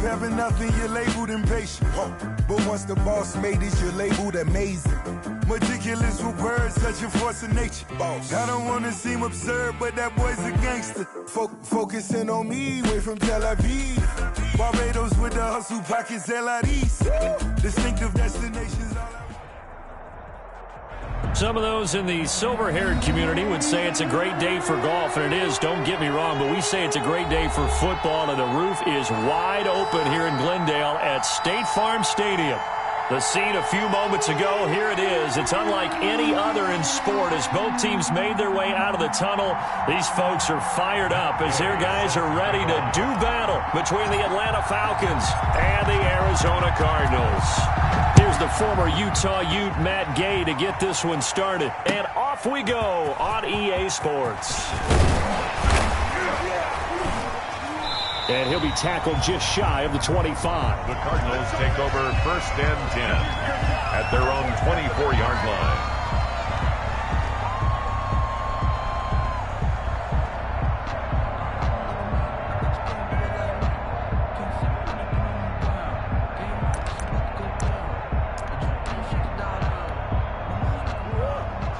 having nothing, you're labeled impatient. But once the boss made it, you're labeled amazing. Meticulous with words, such a force of nature. I don't want to seem absurd, but that boy's a gangster. Focusing on me, way from Tel Aviv. Barbados with the hustle pockets, LIDs. Distinctive destinations. Some of those in the silver-haired community would say it's a great day for golf, and it is, don't get me wrong, but we say it's a great day for football, and the roof is wide open here in Glendale at State Farm Stadium. The scene a few moments ago, here it is. It's unlike any other in sport as both teams made their way out of the tunnel. These folks are fired up as their guys are ready to do battle between the Atlanta Falcons and the Arizona Cardinals. Here's the former Utah Ute, Matt Gay, to get this one started. And off we go on EA Sports. And he'll be tackled just shy of the 25. The Cardinals take over 1st and 10 at their own 24-yard line.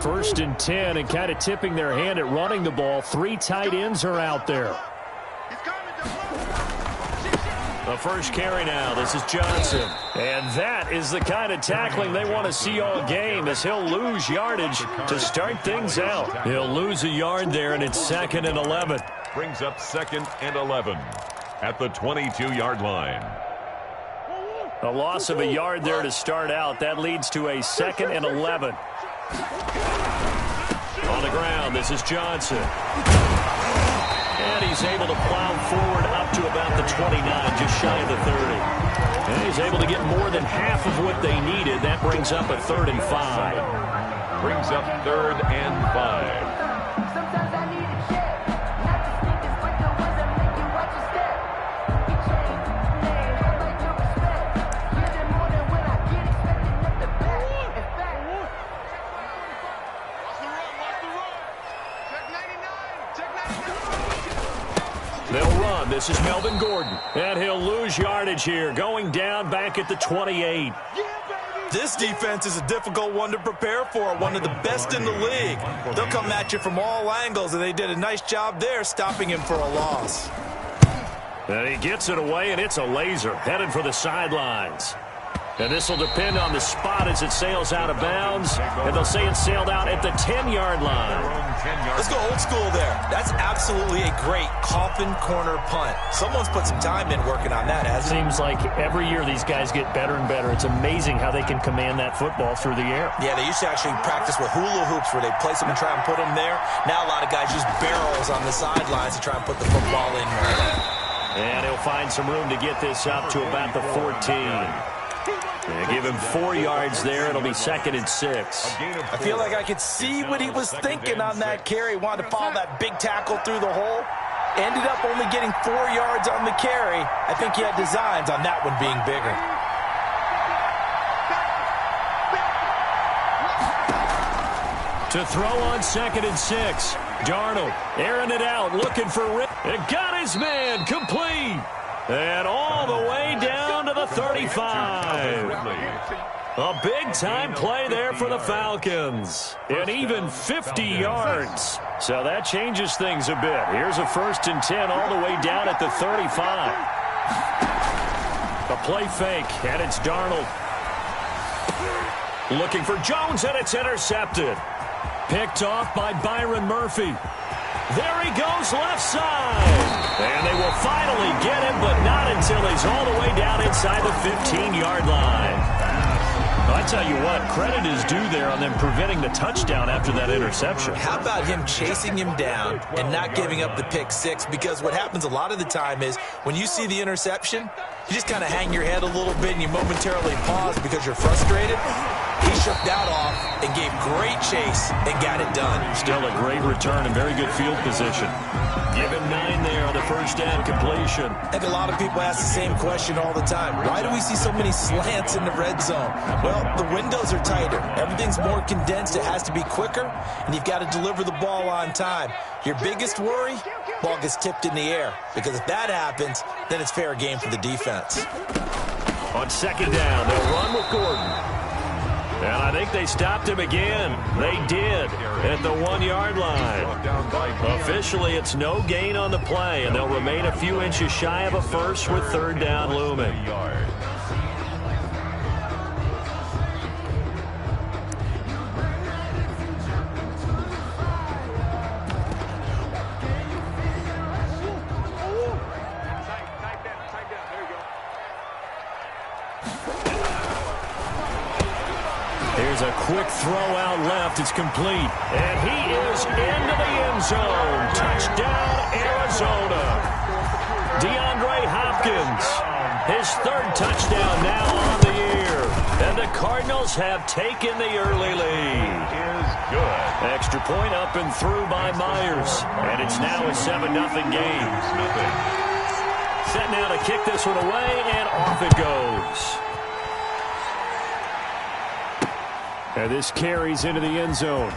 First and 10, and kind of tipping their hand at running the ball. 3 tight ends are out there. The first carry now. This is Johnson. And that is the kind of tackling they want to see all game as he'll lose yardage to start things out. He'll lose a yard there, and it's 2nd and 11. Brings up 2nd and 11 at the 22-yard line. A loss of a yard there to start out. That leads to a 2nd and 11. On the ground, this is Johnson. And he's able to plow forward up to about the 29, just shy of the 30. And he's able to get more than half of what they needed. That brings up a 3rd and 5. Brings up 3rd and 5. They'll run. This is Melvin Gordon. And he'll lose yardage here, going down back at the 28. This defense is a difficult one to prepare for, one of the best in the league. They'll come at you from all angles, and they did a nice job there stopping him for a loss. And he gets it away, and it's a laser headed for the sidelines. And this will depend on the spot as it sails out of bounds. And they'll say it sailed out at the 10-yard line. Let's go old school there. That's absolutely a great coffin corner punt. Someone's put some time in working on that, hasn't it? Seems like every year these guys get better and better. It's amazing how they can command that football through the air. Yeah, they used to actually practice with hula hoops where they place them and try and put them there. Now a lot of guys use barrels on the sidelines to try and put the football in there. And he'll find some room to get this up to about the 14. They give him 4 yards there. It'll be 2nd and 6. I feel like I could see what he was thinking on that carry. Wanted to follow that big tackle through the hole. Ended up only getting 4 yards on the carry. I think he had designs on that one being bigger. To throw on 2nd and 6. Darnold airing it out, looking for Rick. It got his man complete. And all the way down to the 35. A big-time play there for the Falcons. And even 50 yards. So that changes things a bit. Here's a 1st and 10 all the way down at the 35. A play fake, and it's Darnold. Looking for Jones, and it's intercepted. Picked off by Byron Murphy. There he goes left side. And they will finally get him, but not until he's all the way down inside the 15-yard line. I tell you what, credit is due there on them preventing the touchdown after that interception. How about him chasing him down and not giving up the pick six? Because what happens a lot of the time is when you see the interception, you just kind of hang your head a little bit and you momentarily pause because you're frustrated. He shook that off and gave great chase and got it done. Still a great return and very good field position. Give him 9 there on the first down completion. I think a lot of people ask the same question all the time. Why do we see so many slants in the red zone? Well, the windows are tighter. Everything's more condensed. It has to be quicker, and you've got to deliver the ball on time. Your biggest worry? ball gets tipped in the air. Because if that happens, then it's fair game for the defense. On second down, they'll run with Gordon. And I think they stopped him again. They did at the 1-yard line. Officially, it's no gain on the play, and they'll remain a few inches shy of a first with third down looming. Here's a quick throw out left. It's complete. And he is into the end zone. Touchdown, Arizona. DeAndre Hopkins, his third touchdown now on the year. And the Cardinals have taken the early lead. Good. Extra point up and through by Myers. And it's now a 7-0 game. Set now to kick this one away, and off it goes. And this carries into the end zone.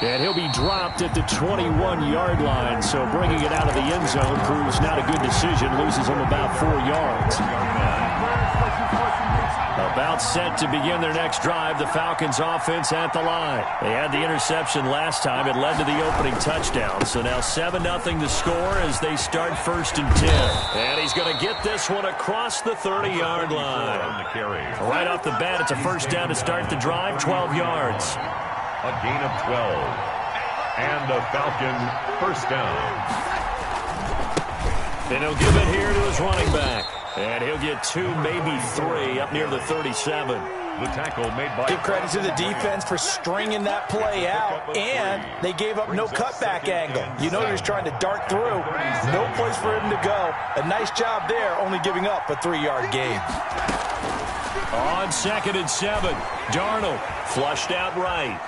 And he'll be dropped at the 21-yard line. So bringing it out of the end zone proves not a good decision. Loses him about 4 yards. About set to begin their next drive. The Falcons offense at the line. They had the interception last time. It led to the opening touchdown. So now 7-0 to score as they start first and 10. And he's going to get this one across the 30-yard line. Right off the bat, it's a first down to start the drive, 12 yards. A gain of 12. And a Falcon first down. And he'll give it here to his running back. And he'll get 2, maybe 3, up near the 37. The tackle made by... Give credit to the defense for stringing that play out, and they gave up no cutback angle. You know he's trying to dart through. No place for him to go. A nice job there, only giving up a 3-yard gain. On second and 7, Darnold flushed out right.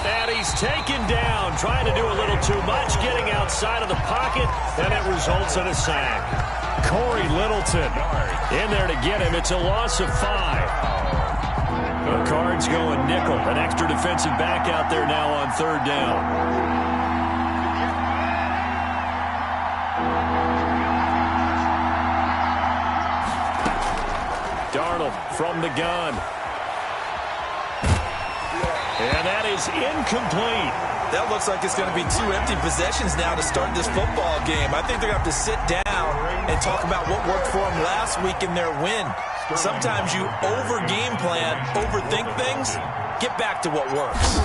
And he's taken down, trying to do a little too much, getting outside of the pocket, and it results in a sack. Corey Littleton in there to get him. It's a loss of 5. The Cards going nickel. An extra defensive back out there now on third down. Darnold from the gun. And that is incomplete. That looks like it's going to be 2 empty possessions now to start this football game. I think they're going to have to sit down and talk about what worked for them last week in their win. Sometimes you over-game plan, overthink things, get back to what works.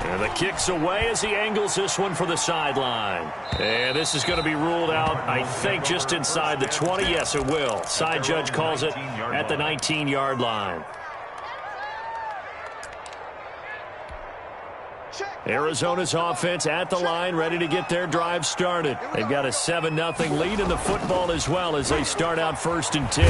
And the kick's away as he angles this one for the sideline. And this is going to be ruled out, I think, just inside the 20. Yes, it will. Side judge calls it at the 19-yard line. Arizona's offense at the line, ready to get their drive started. They've got a 7-0 lead in the football as well as they start out first and 10.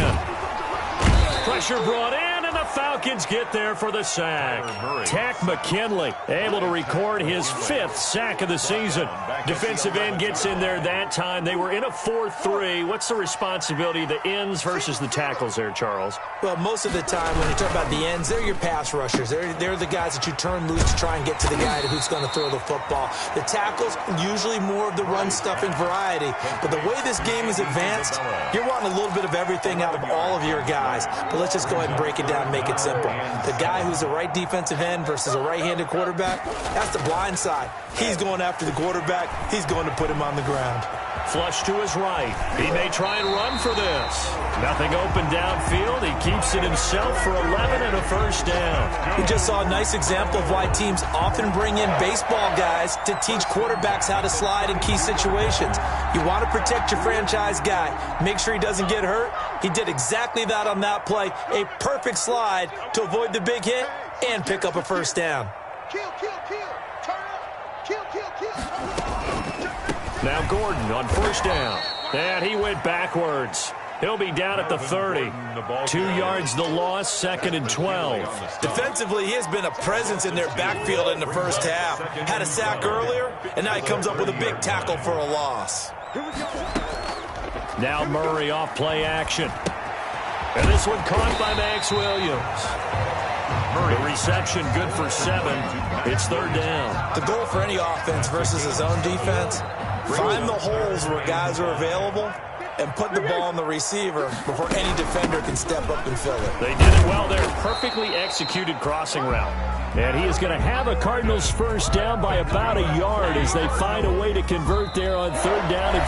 Pressure brought in, and the Falcons get there for the sack. Tack McKinley able to record his 5th sack of the season. Defensive end gets in there that time. They were in a 4-3. What's the responsibility of the ends versus the tackles there, Charles? Well, most of the time when you talk about the ends, they're your pass rushers. They're the guys that you turn loose to try and get to the guy who's going to throw the football. The tackles, usually more of the run-stuffing variety. But the way this game is advanced, you're wanting a little bit of everything out of all of your guys. But let's just go ahead and break it down and make it simple. The guy who's the right defensive end versus a right-handed quarterback, that's the blind side. He's going after the quarterback. He's going to put him on the ground. Flush to his right. He may try and run for this. Nothing open downfield. He keeps it himself for 11 and a first down. We just saw a nice example of why teams often bring in baseball guys to teach quarterbacks how to slide in key situations. You want to protect your franchise guy. Make sure he doesn't get hurt. He did exactly that on that play. A perfect slide to avoid the big hit and pick up a first down. Now Gordon on first down. And he went backwards. He'll be down at the 30. 2 yards the loss, second and 12. Defensively, he has been a presence in their backfield in the first half. Had a sack earlier, and now he comes up with a big tackle for a loss. Now Murray off play action. And this one caught by Max Williams. The reception good for 7. It's third down. The goal for any offense versus his own defense, find the holes where guys are available and put the ball on the receiver before any defender can step up and fill it. They did it well there. Perfectly executed crossing route. And he is going to have a Cardinals first down by about a yard as they find a way to convert there on third down and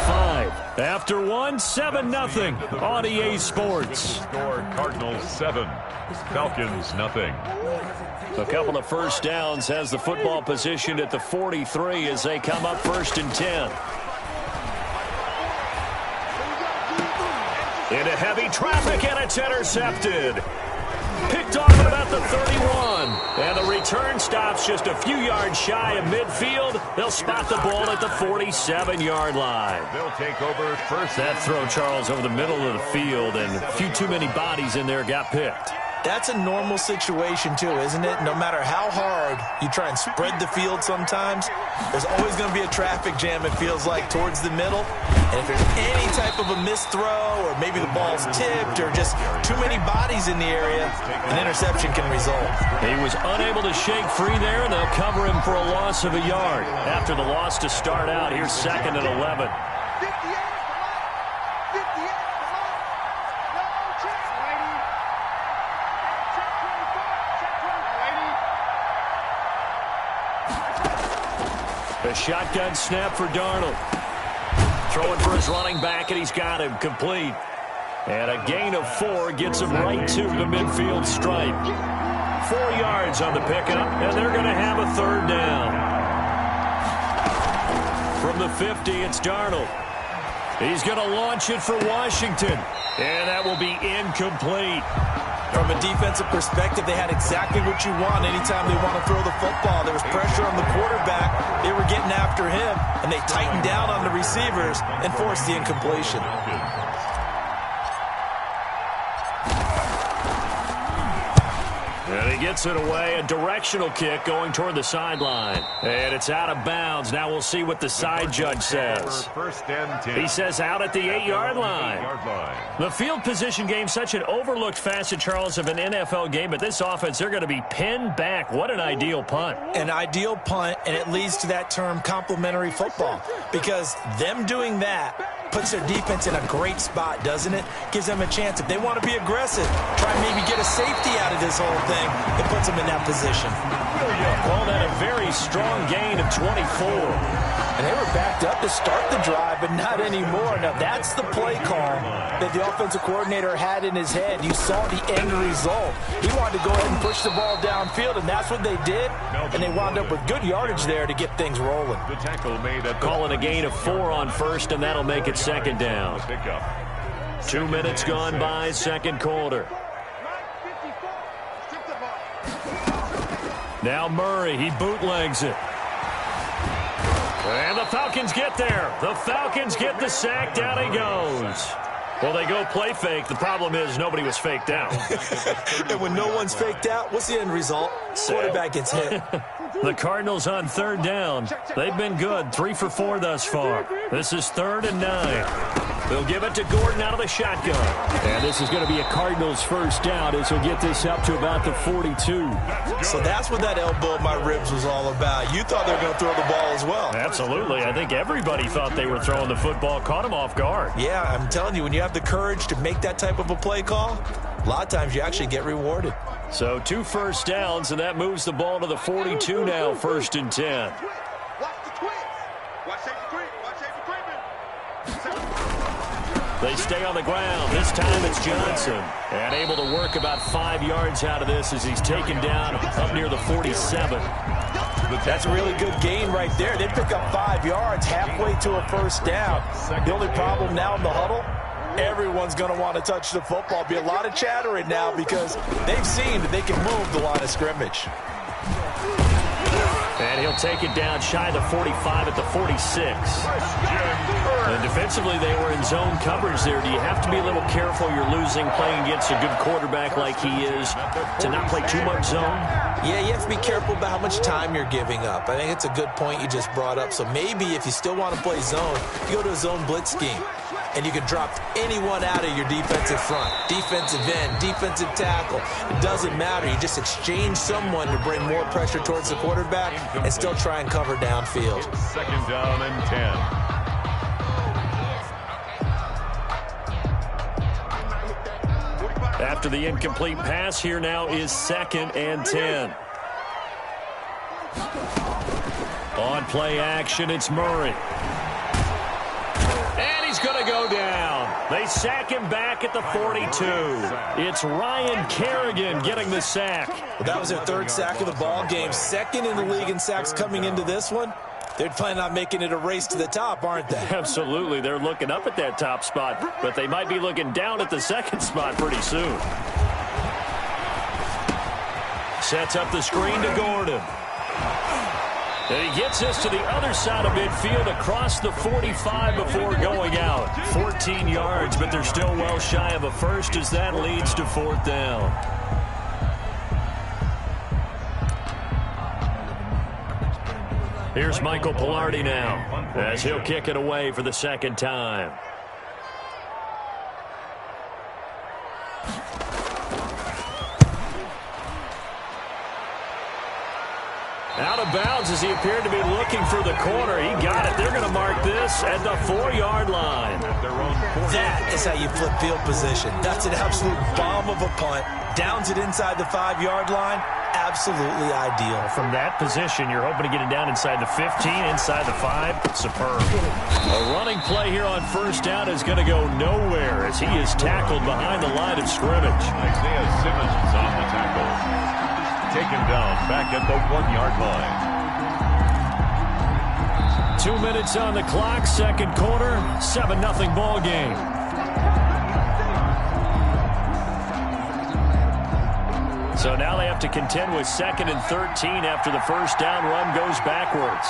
5. After 7-0 on EA Sports. Score Cardinals 7, Falcons nothing. A couple of first downs has the football positioned at the 43 as they come up first and 10. Into heavy traffic, and it's intercepted. Picked off at about the 31. And the return stops just a few yards shy of midfield. They'll spot the ball at the 47-yard line. They'll take over first. That throw, Charles, over the middle of the field, and a few too many bodies in there got picked. That's a normal situation, too, isn't it? No matter how hard you try and spread the field sometimes, there's always going to be a traffic jam, it feels like, towards the middle. And if there's any type of a missed throw or maybe the ball's tipped or just too many bodies in the area, an interception can result. He was unable to shake free there, and they'll cover him for a loss of a yard. After the loss to start out, here's 2nd and 11. A shotgun snap for Darnold. Throwing for his running back, and he's got him complete. And a gain of 4 gets him right to the midfield stripe. 4 yards on the pickup, and they're going to have a third down. From the 50, it's Darnold. He's going to launch it for Washington, and that will be incomplete. From a defensive perspective, they had exactly what you want anytime they want to throw the football. There was pressure on the quarterback. They were getting after him, and they tightened down on the receivers and forced the incompletion. And he gets it away. A directional kick going toward the sideline. And it's out of bounds. Now we'll see what the side judge says. First and 10. He says out at the 8-yard line. The field position game, such an overlooked facet, Charles, of an NFL game. But this offense, they're going to be pinned back. What an ideal punt. An ideal punt, and it leads to that term complementary football. Because them doing that puts their defense in a great spot, doesn't it? Gives them a chance. If they want to be aggressive, try and maybe get a safety out of this whole thing, it puts them in that position. Well, that a very strong gain of 24. And they were backed up to start the drive, but not anymore. Now, that's the play call that the offensive coordinator had in his head. You saw the end result. He wanted to go ahead and push the ball downfield, and that's what they did. And they wound up with good yardage there to get things rolling. The tackle made at calling a gain of 4 on first, and that'll make it second down. 2 minutes gone by, second quarter. Now Murray, he bootlegs it. And the Falcons get there. The Falcons get the sack. Down he goes. Well, they go play fake. The problem is nobody was faked out. And when no one's faked out, what's the end result? Quarterback gets hit. The Cardinals on third down. They've been good. 3 for 4 thus far. This is 3rd and 9. They'll give it to Gordon out of the shotgun. And this is going to be a Cardinals first down as he'll get this up to about the 42. So that's what that elbow in my ribs was all about. You thought they were going to throw the ball as well. Absolutely. I think everybody thought they were throwing the football. Caught him off guard. Yeah, I'm telling you, when you have the courage to make that type of a play call, a lot of times you actually get rewarded. So 2 first downs, and that moves the ball to the 42 now, 1st and 10. They stay on the ground. This time it's Johnson. And able to work about 5 yards out of this as he's taken down up near the 47. That's a really good gain right there. They pick up 5 yards halfway to a first down. The only problem now in the huddle, everyone's going to want to touch the football. Be a lot of chattering now because they've seen that they can move the line of scrimmage. And he'll take it down shy of the 45 at the 46. And defensively, they were in zone coverage there. Do you have to be a little careful? You're losing playing against a good quarterback like he is to not play too much zone? Yeah, you have to be careful about how much time you're giving up. I think it's a good point you just brought up. So maybe if you still want to play zone, you go to a zone blitz scheme. and you can drop anyone out of your defensive front. Defensive end, defensive tackle. It doesn't matter. You just exchange someone to bring more pressure towards the quarterback and still try and cover downfield. Second down and 10. After the incomplete pass, here now is 2nd and 10. On play action, it's Murray. And he's going to go down. They sack him back at the 42. It's Ryan Kerrigan getting the sack. Well, that was their 3rd sack of the ball game. 2nd in the league in sacks coming into this one. They're planning on making it a race to the top, aren't they? Absolutely. They're looking up at that top spot, but they might be looking down at the 2nd spot pretty soon. Sets up the screen to Gordon. And he gets this to the other side of midfield across the 45 before going out. 14 yards, but they're still well shy of a first as that leads to 4th down. Here's Michael Pilardi now as he'll kick it away for the 2nd time. Out of bounds as he appeared to be looking for the corner. He got it. They're going to mark this at the 4-yard line. That is how you flip field position. That's an absolute bomb of a punt. Downs it inside the 5-yard line. Absolutely ideal. From that position, you're hoping to get it down inside the 15, inside the 5. Superb. A running play here on 1st down is going to go nowhere as he is tackled behind the line of scrimmage. Isaiah Simmons is on the tackle. Taken down back at the 1-yard line. 2 minutes on the clock, 2nd quarter, 7-0 ball game. So now they have to contend with 2nd and 13 after the 1st down run goes backwards.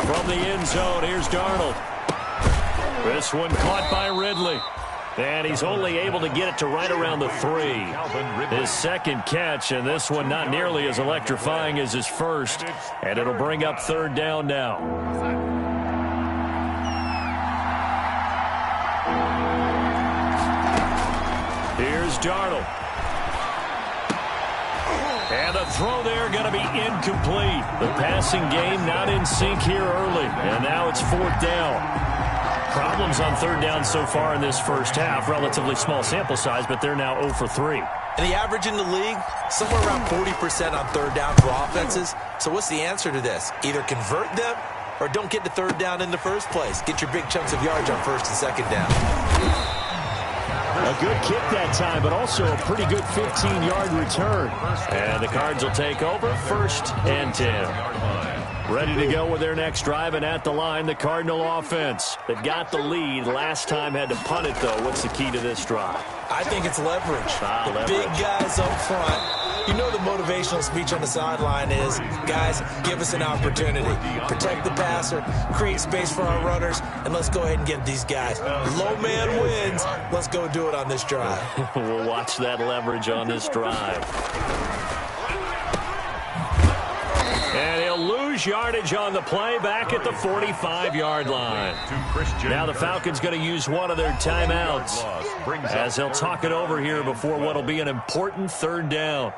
From the end zone, here's Darnold. This one caught by Ridley. And he's only able to get it to right around the 3. His 2nd catch, and this one not nearly as electrifying as his first. And it'll bring up 3rd down now. Here's Darnold. And the throw there going to be incomplete. The passing game not in sync here early. And now it's 4th down. Problems on 3rd down so far in this 1st half. Relatively small sample size, but they're now 0 for 3. And the average in the league, somewhere around 40% on 3rd down for offenses. So what's the answer to this? Either convert them or don't get to 3rd down in the first place. Get your big chunks of yards on 1st and 2nd down. A good kick that time, but also a pretty good 15-yard return. And the Cards will take over 1st and 10. Ready to go with their next drive, and at the line, the Cardinal offense. They've got the lead. Last time had to punt it, though. What's the key to this drive? I think it's leverage. Leverage. Big guys up front. You know the motivational speech on the sideline is, guys, give us an opportunity. Protect the passer, create space for our runners, and let's go ahead and get these guys. Low man wins. Let's go do it on this drive. We'll watch that leverage on this drive. And he'll lose yardage on the play back at the 45-yard line. Now the Falcons going to use one of their timeouts as they'll talk it over here before what will be an important 3rd down.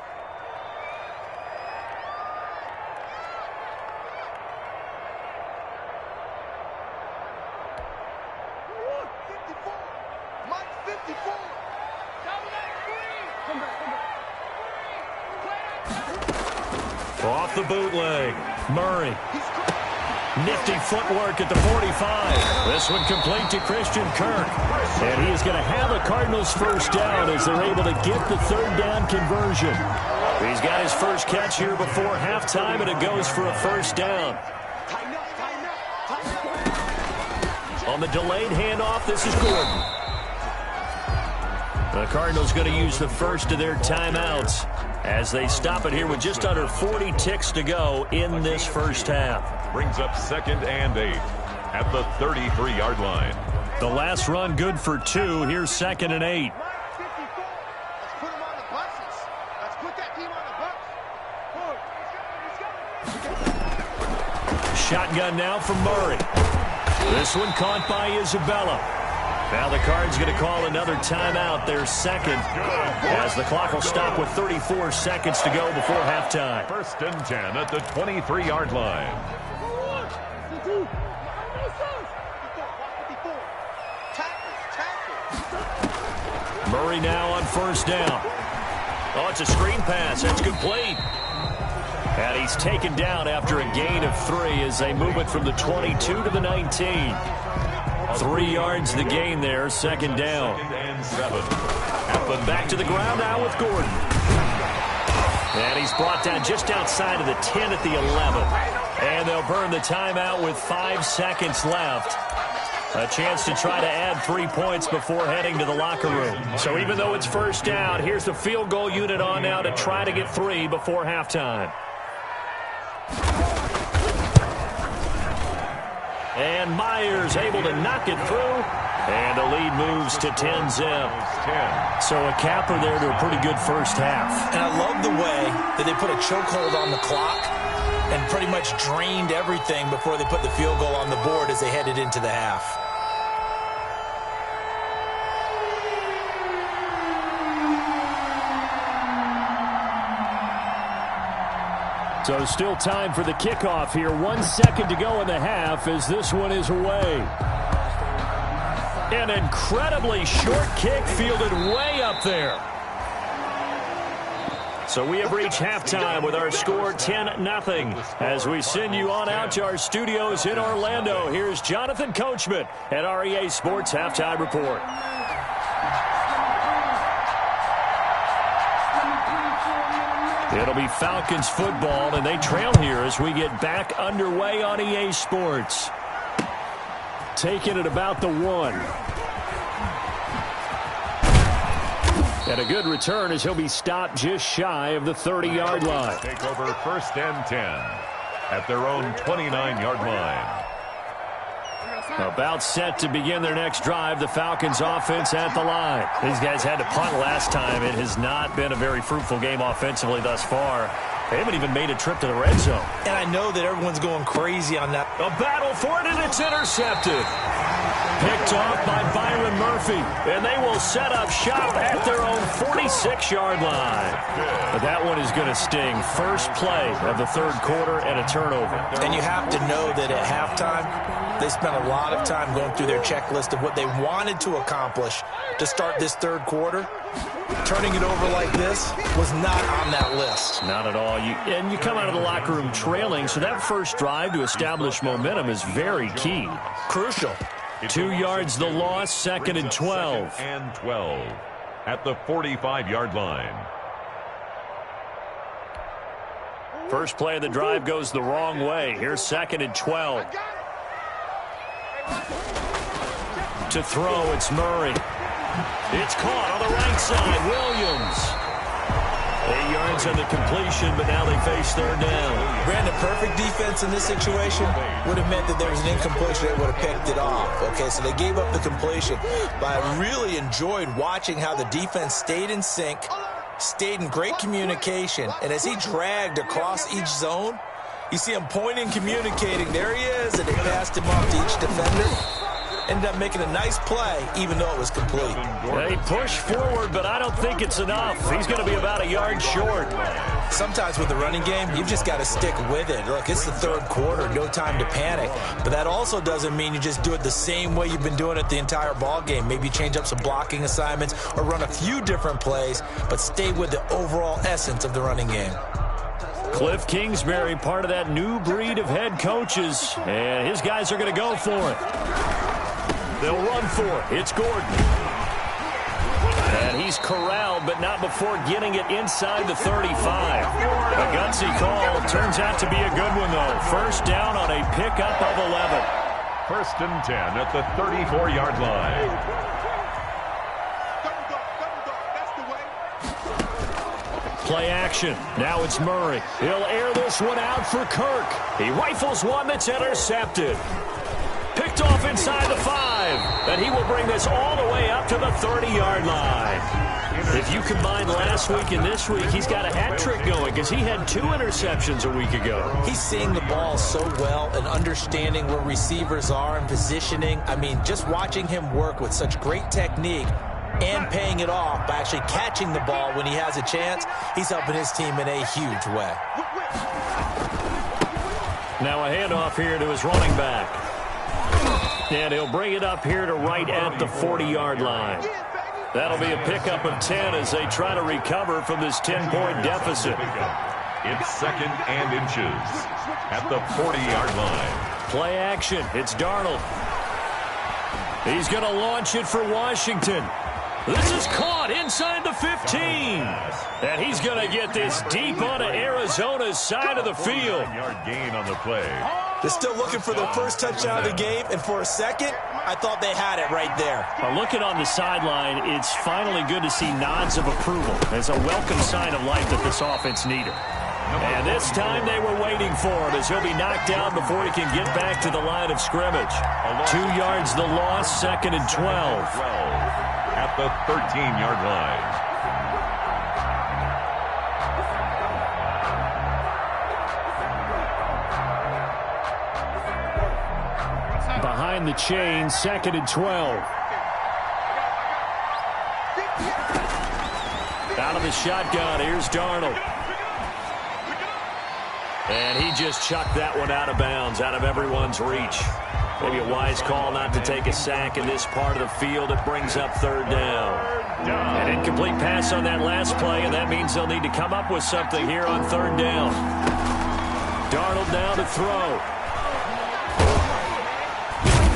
Off the bootleg, Murray. Nifty footwork at the 45. This one complete to Christian Kirk. And he is going to have a Cardinals 1st down as they're able to get the 3rd down conversion. He's got his first catch here before halftime, and it goes for a 1st down. On the delayed handoff, this is Gordon. The Cardinals going to use the first of their timeouts as they stop it here with just under 40 ticks to go in this 1st half. Brings up 2nd and 8 at the 33-yard line. The last run good for 2. Here's 2nd and 8. Shotgun now from Murray. This one caught by Isabella. Now the Cards going to call another timeout, their second, as the clock will stop with 34 seconds to go before halftime. 1st and 10 at the 23-yard line. Murray now on 1st down. Oh, it's a screen pass. That's complete. And he's taken down after a gain of 3 as they move it from the 22 to the 19. 3 yards the gain there, 2nd down. 2nd and 7. But back to the ground now with Gordon. And he's brought down just outside of the 10 at the 11. And they'll burn the timeout with 5 seconds left. A chance to try to add 3 points before heading to the locker room. So even though it's 1st down, here's the field goal unit on now to try to get 3 before halftime. And Myers able to knock it through. And the lead moves to 10-zip. So a capper there to a pretty good first half. And I love the way that they put a chokehold on the clock and pretty much drained everything before they put the field goal on the board as they headed into the half. So still time for the kickoff here. 1 second to go in the half as this one is away. An incredibly short kick fielded way up there. So we have reached halftime with our score 10-0. As we send you on out to our studios in Orlando, here's Jonathan Coachman at REA Sports Halftime Report. It'll be Falcons football, and they trail here as we get back underway on EA Sports. Taking it about the 1. And a good return as he'll be stopped just shy of the 30-yard line. Take over 1st and 10 at their own 29-yard line. About set to begin their next drive, the Falcons offense at the line. These guys had to punt last time. It has not been a very fruitful game offensively thus far. They haven't even made a trip to the red zone. And I know that everyone's going crazy on that. A battle for it, and it's intercepted. Picked off by Byron Murphy, and they will set up shop at their own 46-yard line. But that one is going to sting. First play of the 3rd quarter and a turnover. And you have to know that at halftime, they spent a lot of time going through their checklist of what they wanted to accomplish to start this 3rd quarter. Turning it over like this was not on that list. Not at all. And you come out of the locker room trailing, so that first drive to establish momentum is very key. Crucial. 2 yards the loss, 2nd and 12. 2nd and 12 at the 45-yard line. First play of the drive goes the wrong way. Here's 2nd and 12. To throw, it's Murray. It's caught on the right side. Williams. 8 yards on the completion, but now they face 3rd down. Brandon, perfect defense in this situation would have meant that there was an incompletion. They would have picked it off. Okay, so they gave up the completion. But I really enjoyed watching how the defense stayed in sync, stayed in great communication, and as he dragged across each zone, you see him pointing, communicating. There he is, and they passed him off to each defender. Ended up making a nice play, even though it was complete. They push forward, but I don't think it's enough. He's going to be about a yard short. Sometimes with the running game, you've just got to stick with it. Look, it's the 3rd quarter, no time to panic. But that also doesn't mean you just do it the same way you've been doing it the entire ball game. Maybe change up some blocking assignments or run a few different plays, but stay with the overall essence of the running game. Cliff Kingsbury, part of that new breed of head coaches, and his guys are going to go for it. They'll run for it. It's Gordon. And he's corralled, but not before getting it inside the 35. A gutsy call. Turns out to be a good one, though. First down on a pickup of 11. 1st and 10 at the 34-yard line. Play action. Now it's Murray. He'll air this one out for Kirk. He rifles one that's intercepted. Picked off inside the 5. and he will bring this all the way up to the 30-yard line. If you combine last week and this week, he's got a hat trick going because he had 2 interceptions a week ago. He's seeing the ball so well and understanding where receivers are and positioning. I mean, just watching him work with such great technique and paying it off by actually catching the ball when he has a chance, he's helping his team in a huge way. Now a handoff here to his running back. And he'll bring it up here to right at the 40-yard line. That'll be a pickup of 10 as they try to recover from this 10-point deficit. It's 2nd and inches at the 40-yard line. Play action. It's Darnold. He's going to launch it for Washington. This is caught inside the 15. And he's going to get this deep onto Arizona's side of the field. Yard gain on the play. They're still looking for their first touchdown of the game, and for a second, I thought they had it right there. Looking on the sideline, it's finally good to see nods of approval. It's a welcome sign of life that this offense needed. And this time they were waiting for him as he'll be knocked down before he can get back to the line of scrimmage. 2 yards the loss, 2nd and 12. At the 13-yard line. Behind the chain, 2nd and 12. Out of the shotgun, here's Darnold. And he just chucked that one out of bounds, out of everyone's reach. Maybe a wise call not to take a sack in this part of the field. It brings up 3rd down. An incomplete pass on that last play, and that means they'll need to come up with something here on 3rd down. Darnold now to throw.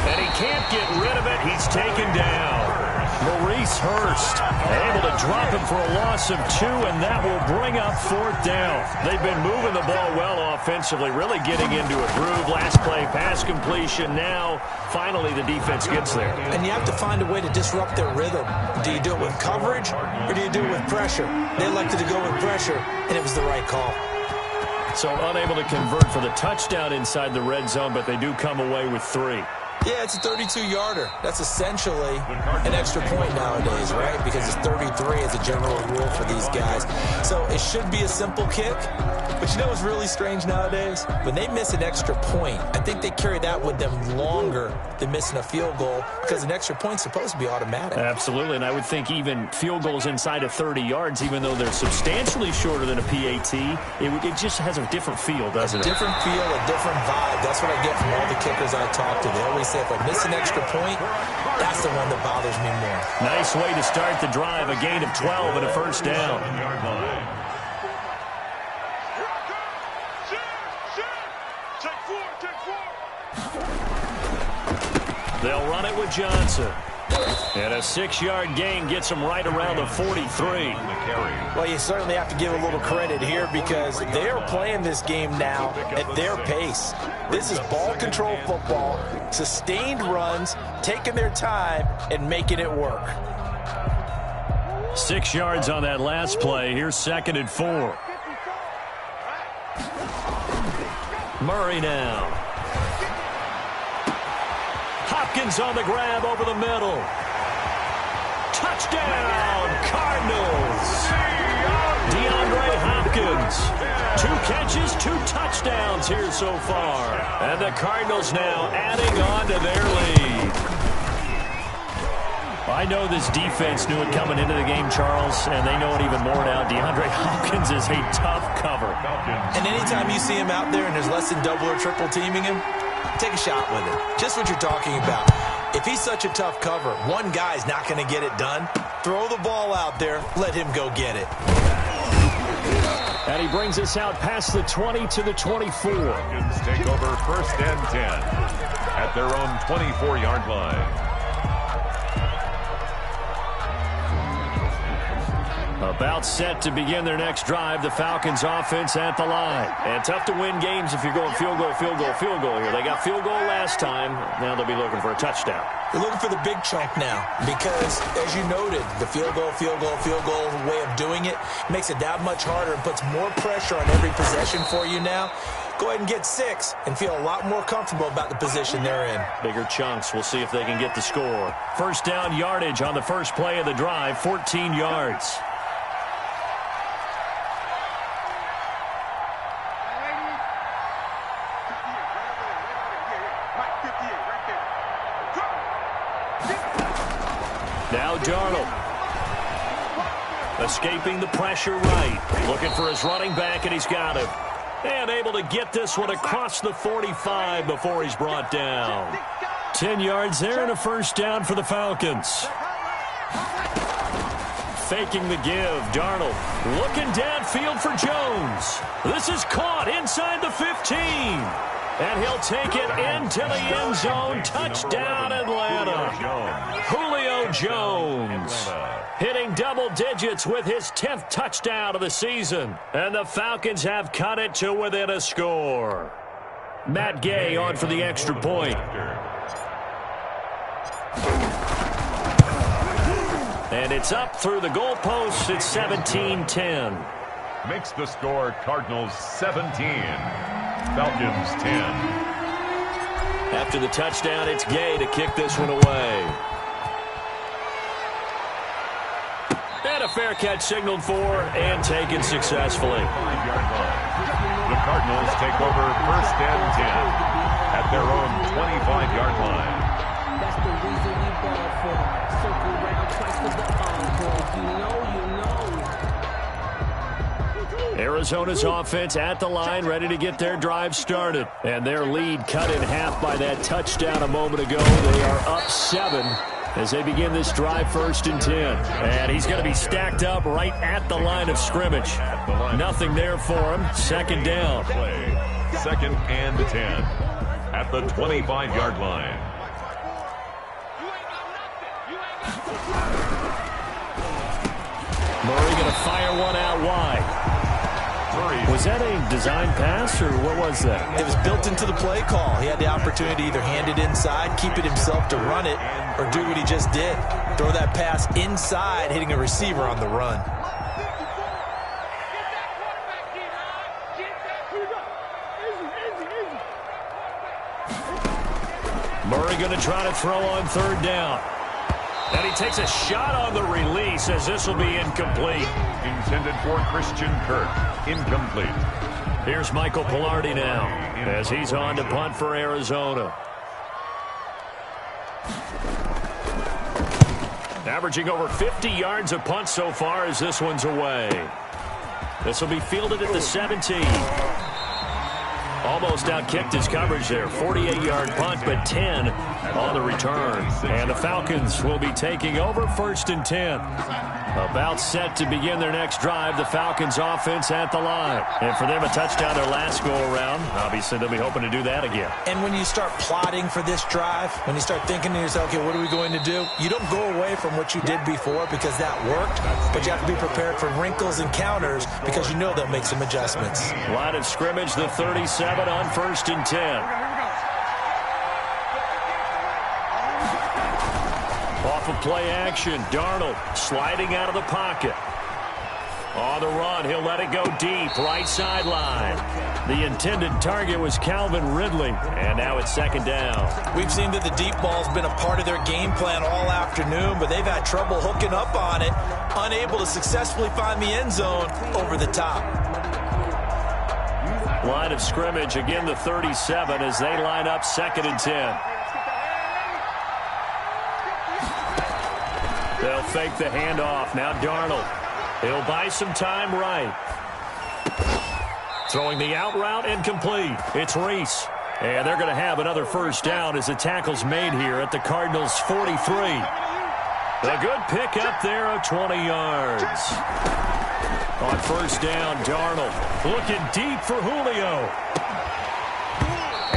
And he can't get rid of it. He's taken down. Maurice Hurst able to drop him for a loss of 2, and that will bring up 4th down. They've been moving the ball well offensively, really getting into a groove. Last play, pass completion. Now, finally, the defense gets there. And you have to find a way to disrupt their rhythm. Do you do it with coverage, or do you do it with pressure? They elected to go with pressure, and it was the right call. So unable to convert for the touchdown inside the red zone, but they do come away with 3. Yeah, it's a 32-yarder. That's essentially an extra point nowadays, right? Because it's 33 as a general rule for these guys. So it should be a simple kick. But you know what's really strange nowadays? When they miss an extra point, I think they carry that with them longer than missing a field goal because an extra point's supposed to be automatic. Absolutely, and I would think even field goals inside of 30 yards, even though they're substantially shorter than a PAT, it just has a different feel, doesn't it? A different feel, a different vibe. That's what I get from all the kickers I talk to. They always say if I miss an extra point, that's the one that bothers me more. Nice way to start the drive, a gain of 12 and a 1st down. They'll run it with Johnson. And a 6-yard gain gets them right around the 43. Well, you certainly have to give a little credit here because they are playing this game now at their pace. This is ball control football, sustained runs, taking their time, and making it work. 6 yards on that last play. Here's 2nd and 4. Murray now. Hopkins on the grab over the middle. Touchdown, Cardinals. DeAndre Hopkins. 2 catches, 2 touchdowns here so far. And the Cardinals now adding on to their lead. I know this defense knew it coming into the game, Charles, and they know it even more now. DeAndre Hopkins is a tough cover. And anytime you see him out there and there's less than double or triple teaming him, take a shot with it. Just what you're talking about. If he's such a tough cover, one guy's not going to get it done. Throw the ball out there. Let him go get it. And he brings us out past the 20 to the 24. Falcons take over 1st and 10 at their own 24-yard line. About set to begin their next drive. The Falcons offense at the line. And tough to win games if you're going field goal, field goal, field goal here. They got field goal last time. Now they'll be looking for a touchdown. They're looking for the big chunk now because, as you noted, the field goal way of doing it makes it that much harder and puts more pressure on every possession for you now. go ahead and get 6 and feel a lot more comfortable about the position they're in. Bigger chunks. We'll see if they can get the score. First down yardage on the first play of the drive, 14 yards. Now Darnold. Escaping the pressure right. Looking for his running back, and he's got him. And able to get this one across the 45 before he's brought down. 10 yards there and a first down for the Falcons. Faking the give. Darnold looking downfield for Jones. This is caught inside the 15. And he'll take it into the end zone. Touchdown, Atlanta. Julio Jones hitting double digits with his 10th touchdown of the season. And the Falcons have cut it to within a score. Matt Gay on for the extra point. And it's up through the goalposts. It's 17-10. Makes the score Cardinals 17. Falcons 10. After the touchdown, it's Gay to kick this one away. And a fair catch signaled for and taken successfully. The Cardinals take over first and 10 at their own 25-yard line. That's the reason we ball for. Circle round twice for the encore. You know. Arizona's offense at the line, ready to get their drive started. And their lead cut in half by that touchdown a moment ago. They are up 7 as they begin this drive, first and 10. And he's going to be stacked up right at the line of scrimmage. Nothing there for him. Second down. Second and 10 at the 25-yard line. Murray going to fire one out wide. Was that a design pass, or what was that? It was built into the play call. He had the opportunity to either hand it inside, keep it himself to run it, or do what he just did. Throw that pass inside, hitting a receiver on the run. Murray going to try to throw on third down. And he takes a shot on the release as this will be incomplete. Intended for Christian Kirk. Incomplete. Here's Michael Pilardi now as he's on to punt for Arizona. Averaging over 50 yards a punt so far as this one's away. This will be fielded at the 17. Almost outkicked his coverage there. 48-yard punt, but 10 on the return. And the Falcons will be taking over first and 10. About set to begin their next drive. The Falcons offense at the line. And for them, a touchdown their last go-around. Obviously, they'll be hoping to do that again. And when you start plotting for this drive, when you start thinking to yourself, okay, what are we going to do? You don't go away from what you did before because that worked, but you have to be prepared for wrinkles and counters because you know they'll make some adjustments. Line of scrimmage, the 37 on first and 10. Off of play action, Darnold sliding out of the pocket. On the run, he'll let it go deep, right sideline. The intended target was Calvin Ridley, and now it's second down. We've seen that the deep ball's been a part of their game plan all afternoon, but they've had trouble hooking up on it, unable to successfully find the end zone over the top. Line of scrimmage, again the 37 as they line up second and 10. They'll fake the handoff. Now Darnold. He'll buy some time right. Throwing the out route incomplete. It's Reese. And they're going to have another first down as the tackle's made here at the Cardinals' 43. A good pick up there of 20 yards. On first down, Darnold looking deep for Julio.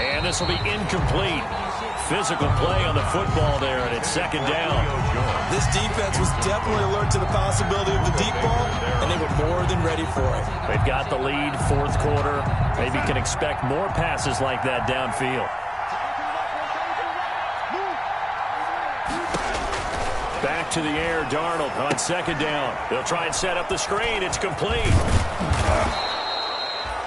And this will be incomplete. Physical play on the football there, and it's second down. This defense was definitely alert to the possibility of the deep ball, and they were more than ready for it. They've got the lead, fourth quarter. Maybe can expect more passes like that downfield. Back to the air, Darnold on second down. They'll try and set up the screen. It's complete.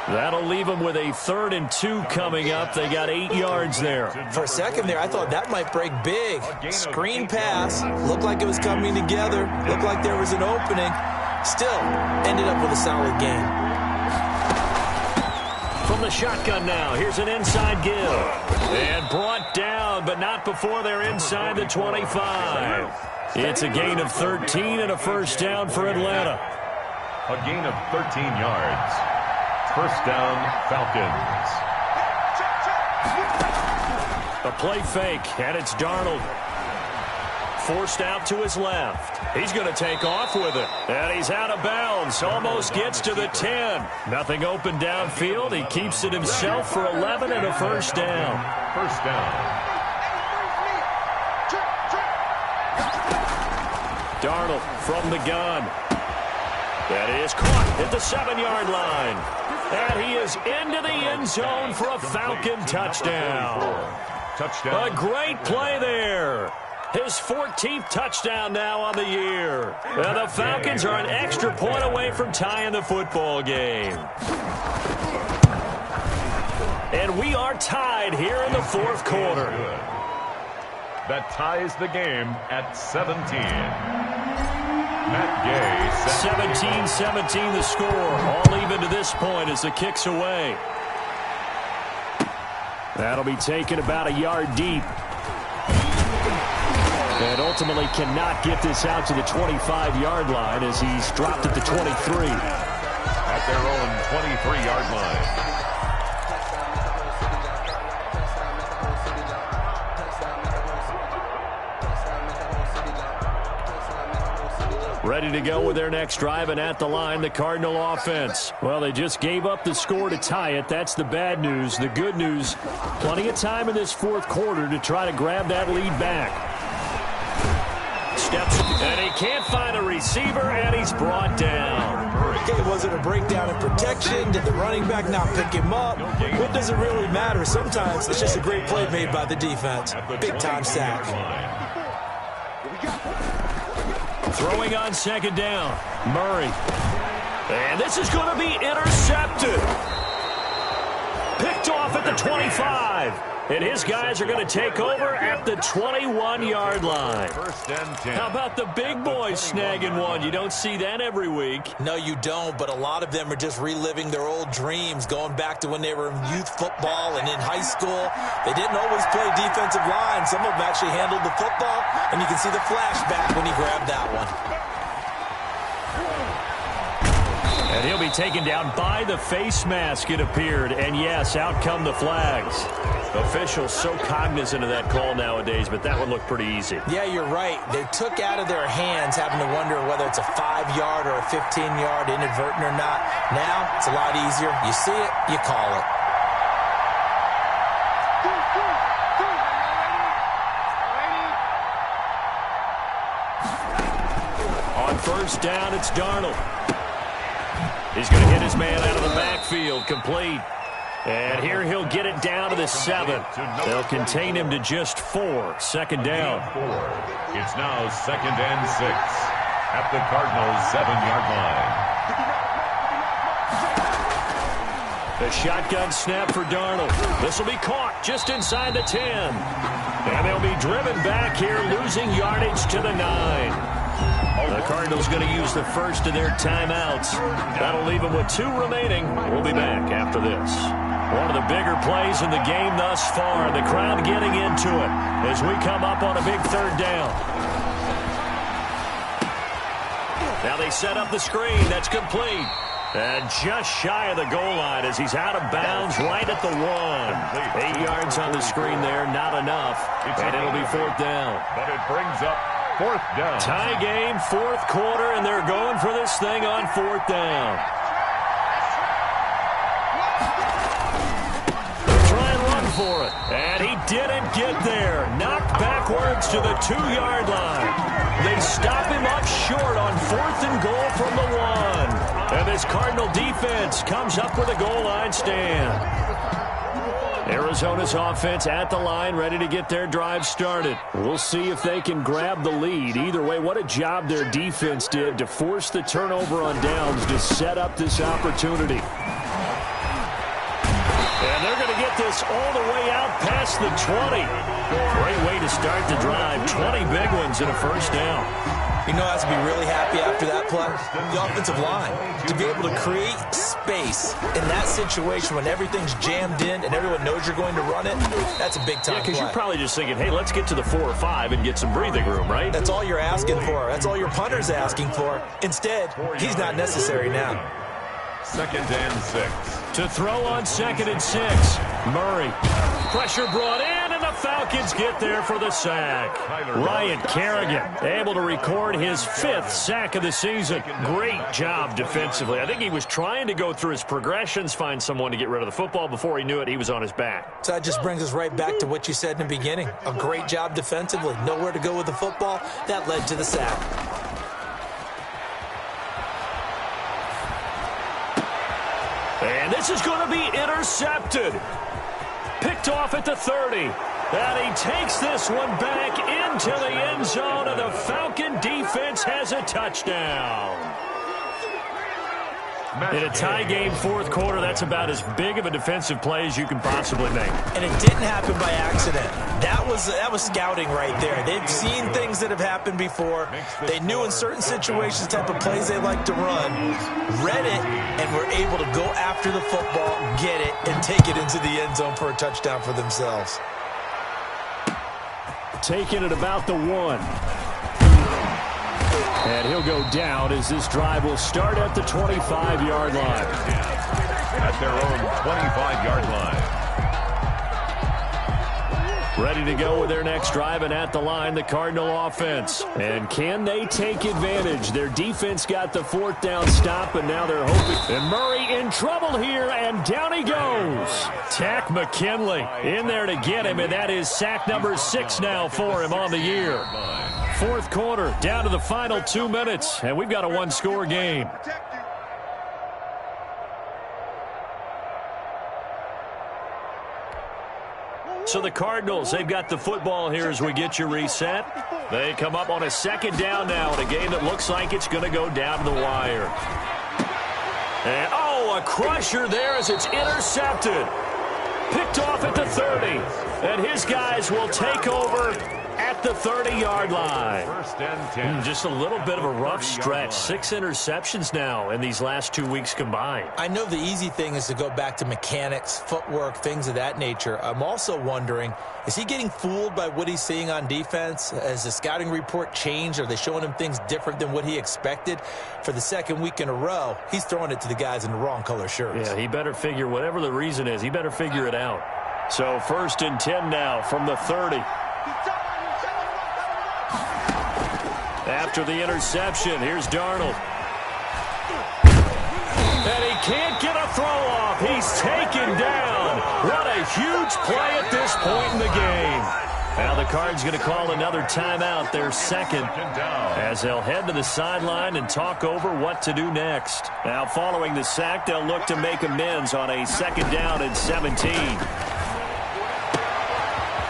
That'll leave them with a 3rd and 2 coming up. They got 8 yards there. For a second there, I thought that might break big. Screen pass. Looked like it was coming together. Looked like there was an opening. Still, ended up with a solid gain. From the shotgun now, here's an inside give. And brought down, but not before they're inside the 25. It's a gain of 13 and a first down for Atlanta. A gain of 13 yards. First down, Falcons. A play fake, and it's Darnold. Forced out to his left. He's going to take off with it. And he's out of bounds. Almost gets to the 10. Nothing open downfield. He keeps it himself for 11 and a first down. First down. Darnold from the gun. That is caught at the 7-yard line. And he is into the end zone for a Falcon touchdown. A great play there. His 14th touchdown now on the year. And the Falcons are an extra point away from tying the football game. And we are tied here in the 4th quarter. That ties the game at 17. Matt Gay. 17-17 the score. All even to this point as the kick's away. That'll be taken about a yard deep. And ultimately cannot get this out to the 25-yard line as he's dropped at the 23. At their own 23-yard line. Ready to go with their next drive, and at the line, the Cardinal offense. Well, they just gave up the score to tie it. That's the bad news. The good news, plenty of time in this 4th quarter to try to grab that lead back. Steps, and he can't find a receiver, and he's brought down. Okay, was it a breakdown in protection? Did the running back not pick him up? What does it really matter? Sometimes it's just a great play made by the defense. Big-time sack. Throwing on 2nd down. Murray. And this is going to be intercepted. Picked off at the 25. And his guys are going to take over at the 21-yard line. First and 10. How about the big boys snagging one? You don't see that every week. No, you don't, but a lot of them are just reliving their old dreams, going back to when they were in youth football and in high school. They didn't always play defensive line. Some of them actually handled the football, and you can see the flashback when he grabbed that one. And he'll be taken down by the face mask, it appeared. And yes, out come the flags. Officials so cognizant of that call nowadays, but that one looked pretty easy. Yeah, you're right. They took out of their hands having to wonder whether it's a 5-yard or a 15-yard inadvertent or not. Now, it's a lot easier. You see it, you call it. On first down, it's Darnold. He's going to hit his man out of the backfield, complete. And here he'll get it down to the 7. They'll contain him to just 4. 2nd down. It's now 2nd and 6 at the Cardinals' 7-yard line. The shotgun snap for Darnold. This will be caught just inside the 10. And they'll be driven back here, losing yardage to the 9. The Cardinals going to use the first of their timeouts. That'll leave them with 2 remaining. We'll be back after this. One of the bigger plays in the game thus far. The crowd getting into it as we come up on a big 3rd down. Now they set up the screen. That's complete. And just shy of the goal line as he's out of bounds right at the 1. 8 yards on the screen there, not enough. And it'll be 4th down. But it brings up 4th down. Tie game, 4th quarter, and they're going for this thing on 4th down. They'll try and run for it. And he didn't get there. Knocked backwards to the 2-yard line. They stop him up short on 4th and goal from the 1. And this Cardinal defense comes up with a goal line stand. Arizona's offense at the line, ready to get their drive started. We'll see if they can grab the lead. Either way, what a job their defense did to force the turnover on downs to set up this opportunity. this all the way out past the 20. Great way to start the drive. 20 big ones and a first down. You know, I have to be really happy after that play. The offensive line, to be able to create space in that situation when everything's jammed in and everyone knows you're going to run it, that's a big time play. Because you're probably just thinking, hey, let's get to the 4 or 5 and get some breathing room, right? That's all you're asking for. That's all your punter's asking for. Instead, he's not necessary now. 2nd and 6. To throw on 2nd and 6. Murray. Pressure brought in, and the Falcons get there for the sack. Ryan Kerrigan able to record his 5th sack of the season. Great job defensively. I think he was trying to go through his progressions, find someone to get rid of the football. Before he knew it, he was on his back. So that just brings us right back to what you said in the beginning. A great job defensively. Nowhere to go with the football. That led to the sack. And this is going to be intercepted. Picked off at the 30. And he takes this one back into the end zone, and the Falcon defense has a touchdown. In a tie game 4th quarter, that's about as big of a defensive play as you can possibly make. And it didn't happen by accident. That was scouting right there. They've seen things that have happened before. They knew in certain situations the type of plays they like to run, read it, and were able to go after the football, get it, and take it into the end zone for a touchdown for themselves. Taking it about the 1. And he'll go down as this drive will start at the 25-yard line. At their own 25-yard line. Ready to go with their next drive, and at the line, the Cardinal offense. And can they take advantage? Their defense got the 4th down stop, and now they're hoping. And Murray in trouble here, and down he goes. Tack McKinley in there to get him, and that is sack number 6 now for him on the year. 4th quarter, down to the final 2 minutes, and we've got a 1-score game. So the Cardinals, they've got the football here as we get you reset. They come up on a 2nd down now in a game that looks like it's going to go down to the wire. And, a crusher there as it's intercepted. Picked off at the 30. And his guys will take over at the 30-yard line. 1st and 10. Just a little bit of a rough stretch. 6 interceptions now in these last 2 weeks combined. I know the easy thing is to go back to mechanics, footwork, things of that nature. I'm also wondering, is he getting fooled by what he's seeing on defense? Has the scouting report changed? Are they showing him things different than what he expected? For the 2nd week in a row, he's throwing it to the guys in the wrong color shirts. Yeah, he better figure, whatever the reason is, he better figure it out. So 1st and 10 now from the 30. After the interception, here's Darnold. And he can't get a throw off. He's taken down. What a huge play at this point in the game. Now the Cards going to call another timeout, their 2nd, as they'll head to the sideline and talk over what to do next. Now following the sack, they'll look to make amends on a 2nd down and 17.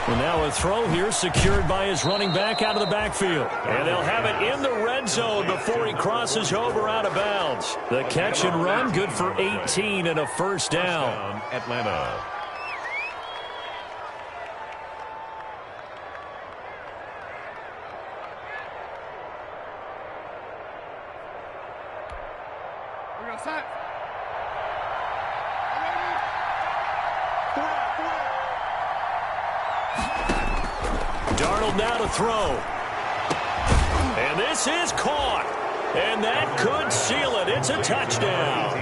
Well, now a throw here secured by his running back out of the backfield. And they'll have it in the red zone before he crosses over out of bounds. The catch and run good for 18 and a 1st down. Atlanta. We're going to set. Darnold now to throw. And this is caught. And that could seal it. It's a touchdown.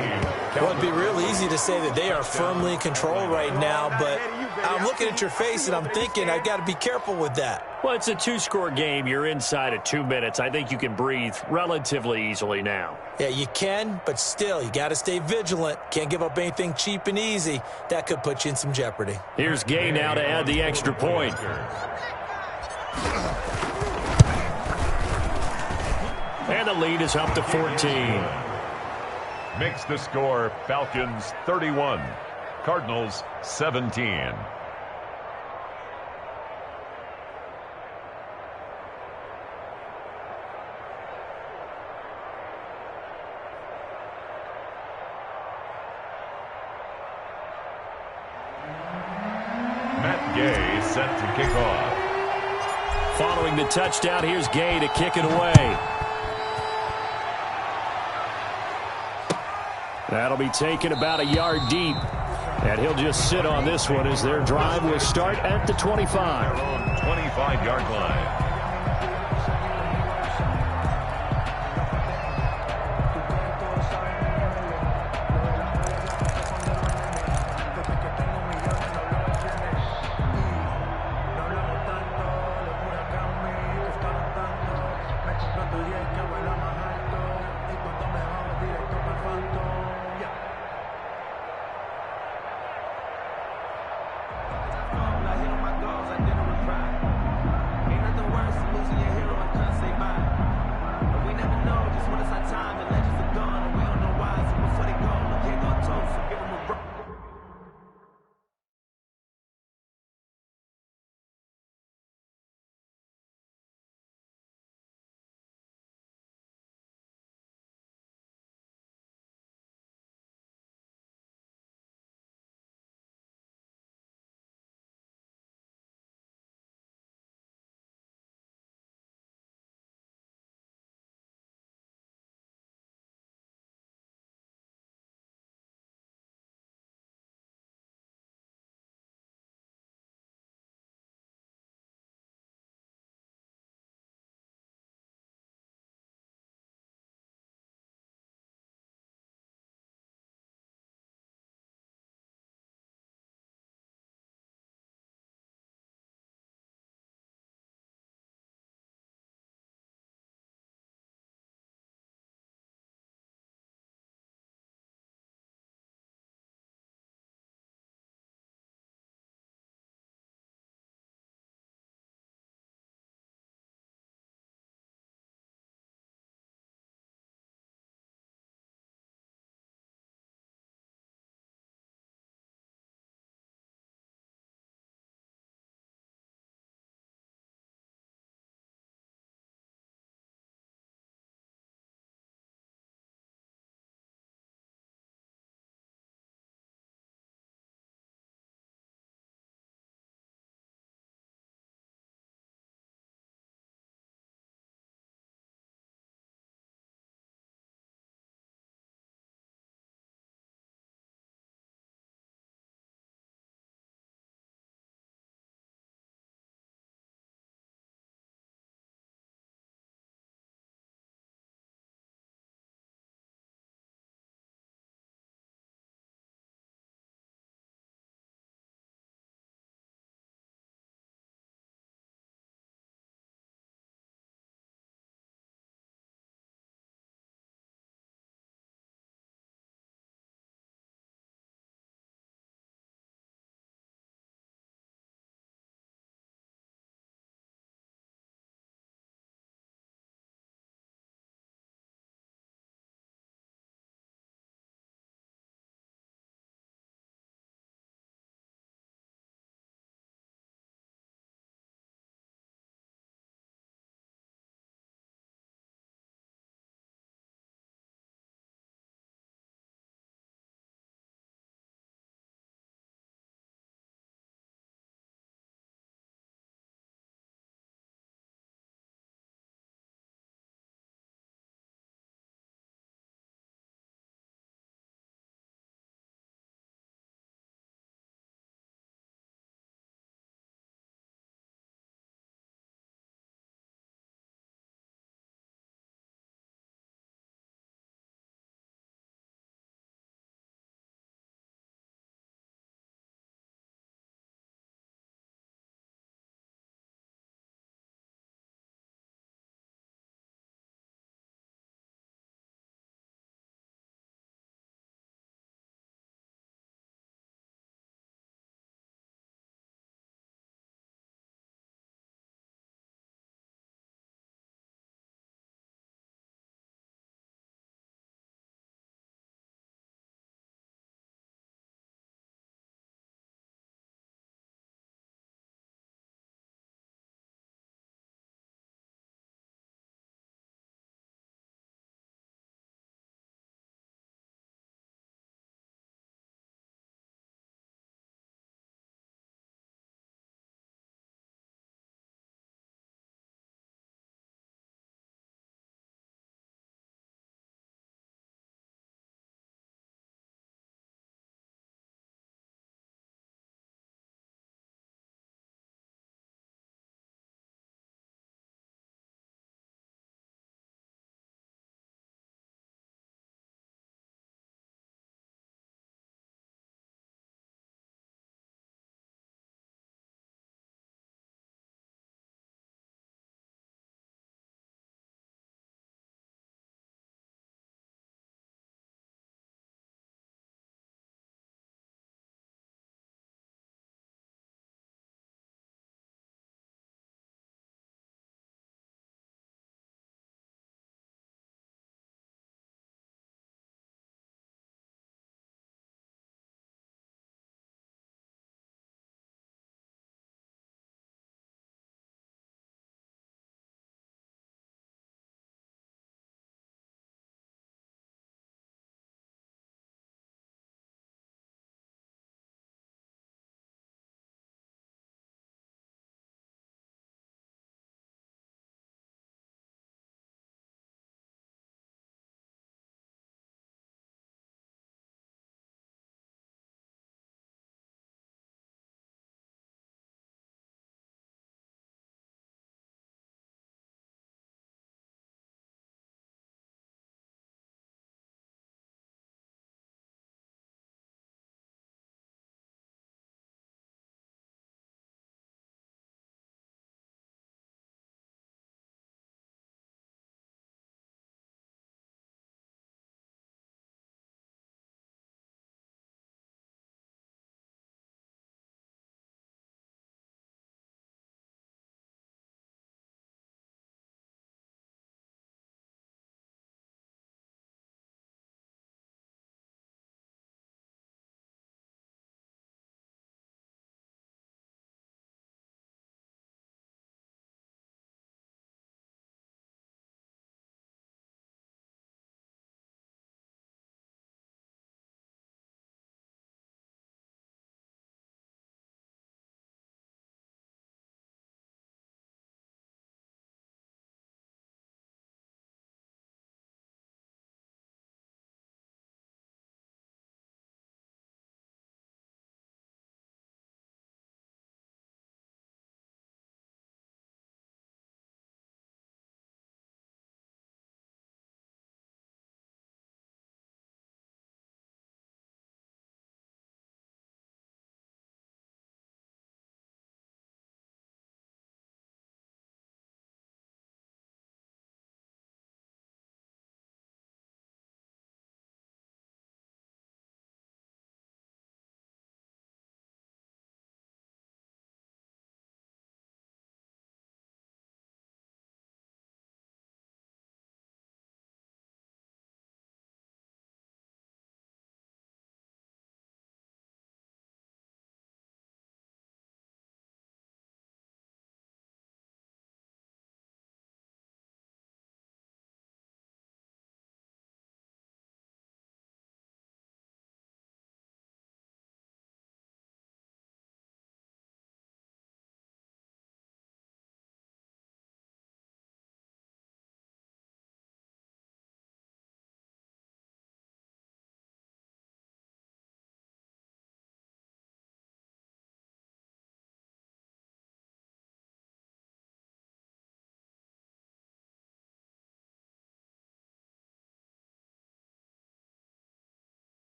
Well, it'd be real easy to say that they are firmly in control right now, but I'm looking at your face and I'm thinking I've got to be careful with that. Well, it's a 2-score game. You're inside of 2 minutes. I think you can breathe relatively easily now. Yeah, you can, but still, you got to stay vigilant. Can't give up anything cheap and easy. That could put you in some jeopardy. Here's Gay now to add the extra point. And the lead is up to 14. Makes the score Falcons 31, Cardinals 17. set to kick off. Following the touchdown, here's Gay to kick it away. That'll be taken about a yard deep. And he'll just sit on this one as their drive will start at the 25. Their own 25-yard line. Ain't nothing worse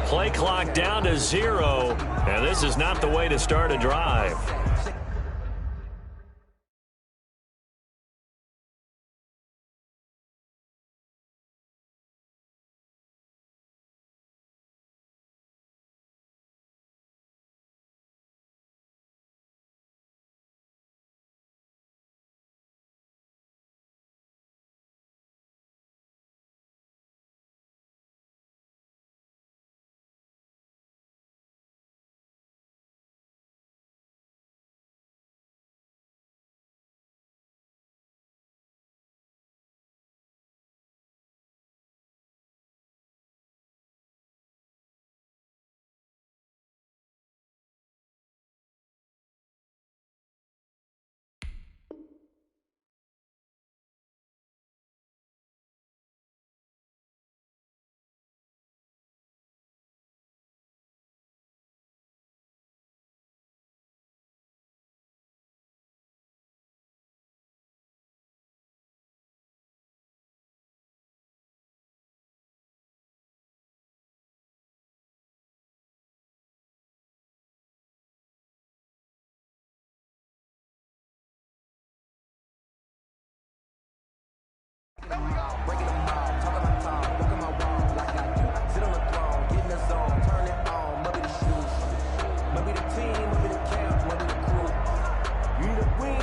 Play clock down to 0, and this is not the way to start a drive. Breaking them out, talking my time, walking my wall like I do. Sit on the throne, get in the zone, turn it on, maybe the shoes, maybe the team, maybe the camp, maybe the crew. You need to win,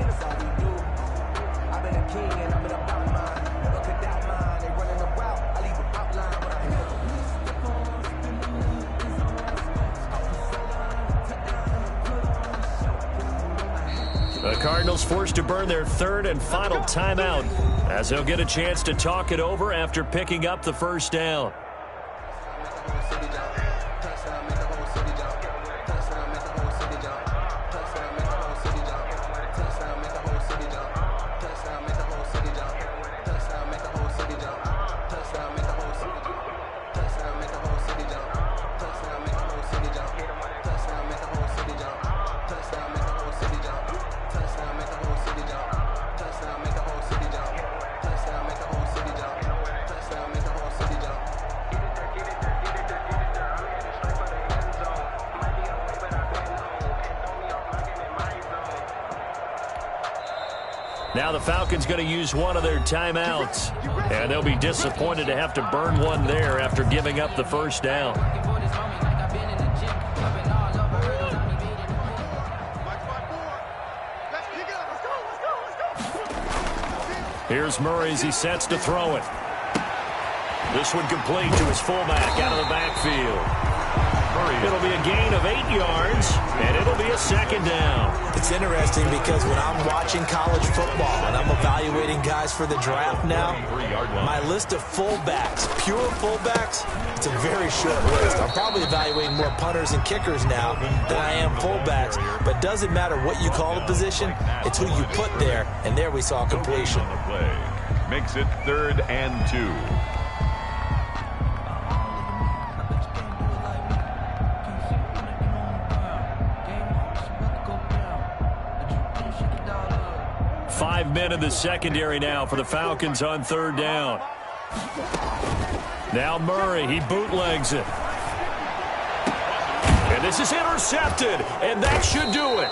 that's all we do. I've been a king and I've been about mine, never could doubt mine. They running the route, I leave an outline when I hit them. The Cardinals forced to burn their third and final timeout as they'll get a chance to talk it over after picking up the first down. Now the Falcons going to use one of their timeouts, and they'll be disappointed to have to burn one there after giving up the first down. Here's Murray as he sets to throw it. This one complete to his fullback out of the backfield. It'll be a gain of 8 yards, and it'll be a second down. It's interesting because when I'm watching college football and I'm evaluating guys for the draft now, my list of fullbacks, pure fullbacks, it's a very short list. I'm probably evaluating more punters and kickers now than I am fullbacks, but it doesn't matter what you call the position, it's who you put there, and there we saw completion. Makes it 3rd and 2. Five men in the secondary now for the Falcons on third down. Now Murray, he bootlegs it. And this is intercepted, and that should do it.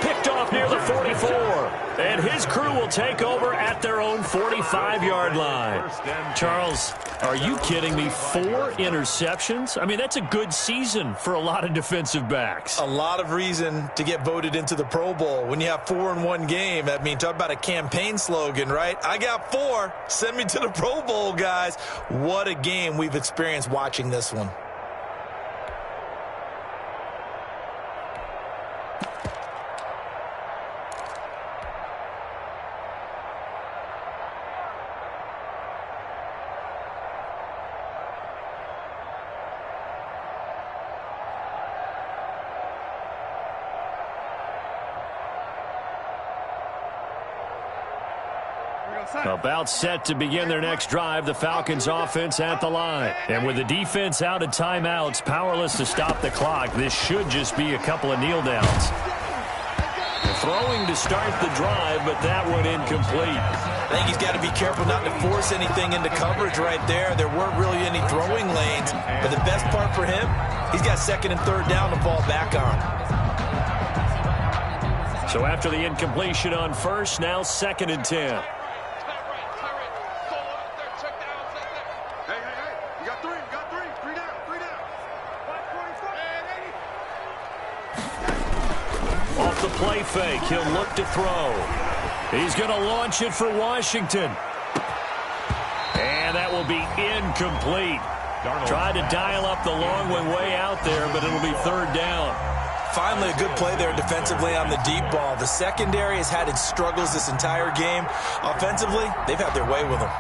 Picked off near the 44, and his crew will take over at their own 45-yard line. Charles, are you kidding me? 4 interceptions? I mean, that's a good season for a lot of defensive backs. A lot of reason to get voted into the Pro Bowl. When you have 4 in one game, I mean, talk about a campaign slogan, right? I got 4. Send me to the Pro Bowl, guys. What a game we've experienced watching this one. About set to begin their next drive, the Falcons offense at the line. And with the defense out of timeouts, powerless to stop the clock, this should just be a couple of kneel downs. Throwing to start the drive, but that one incomplete. I think he's got to be careful not to force anything into coverage right there. There weren't really any throwing lanes, but the best part for him, he's got second and third down to fall back on. So after the incompletion on first, now 2nd and 10. Off the play fake, he'll look to throw. He's going to launch it for Washington. And that will be incomplete. Tried to dial up the long way out there, but it'll be third down. Finally, a good play there defensively on the deep ball. The secondary has had its struggles this entire game. Offensively, they've had their way with them.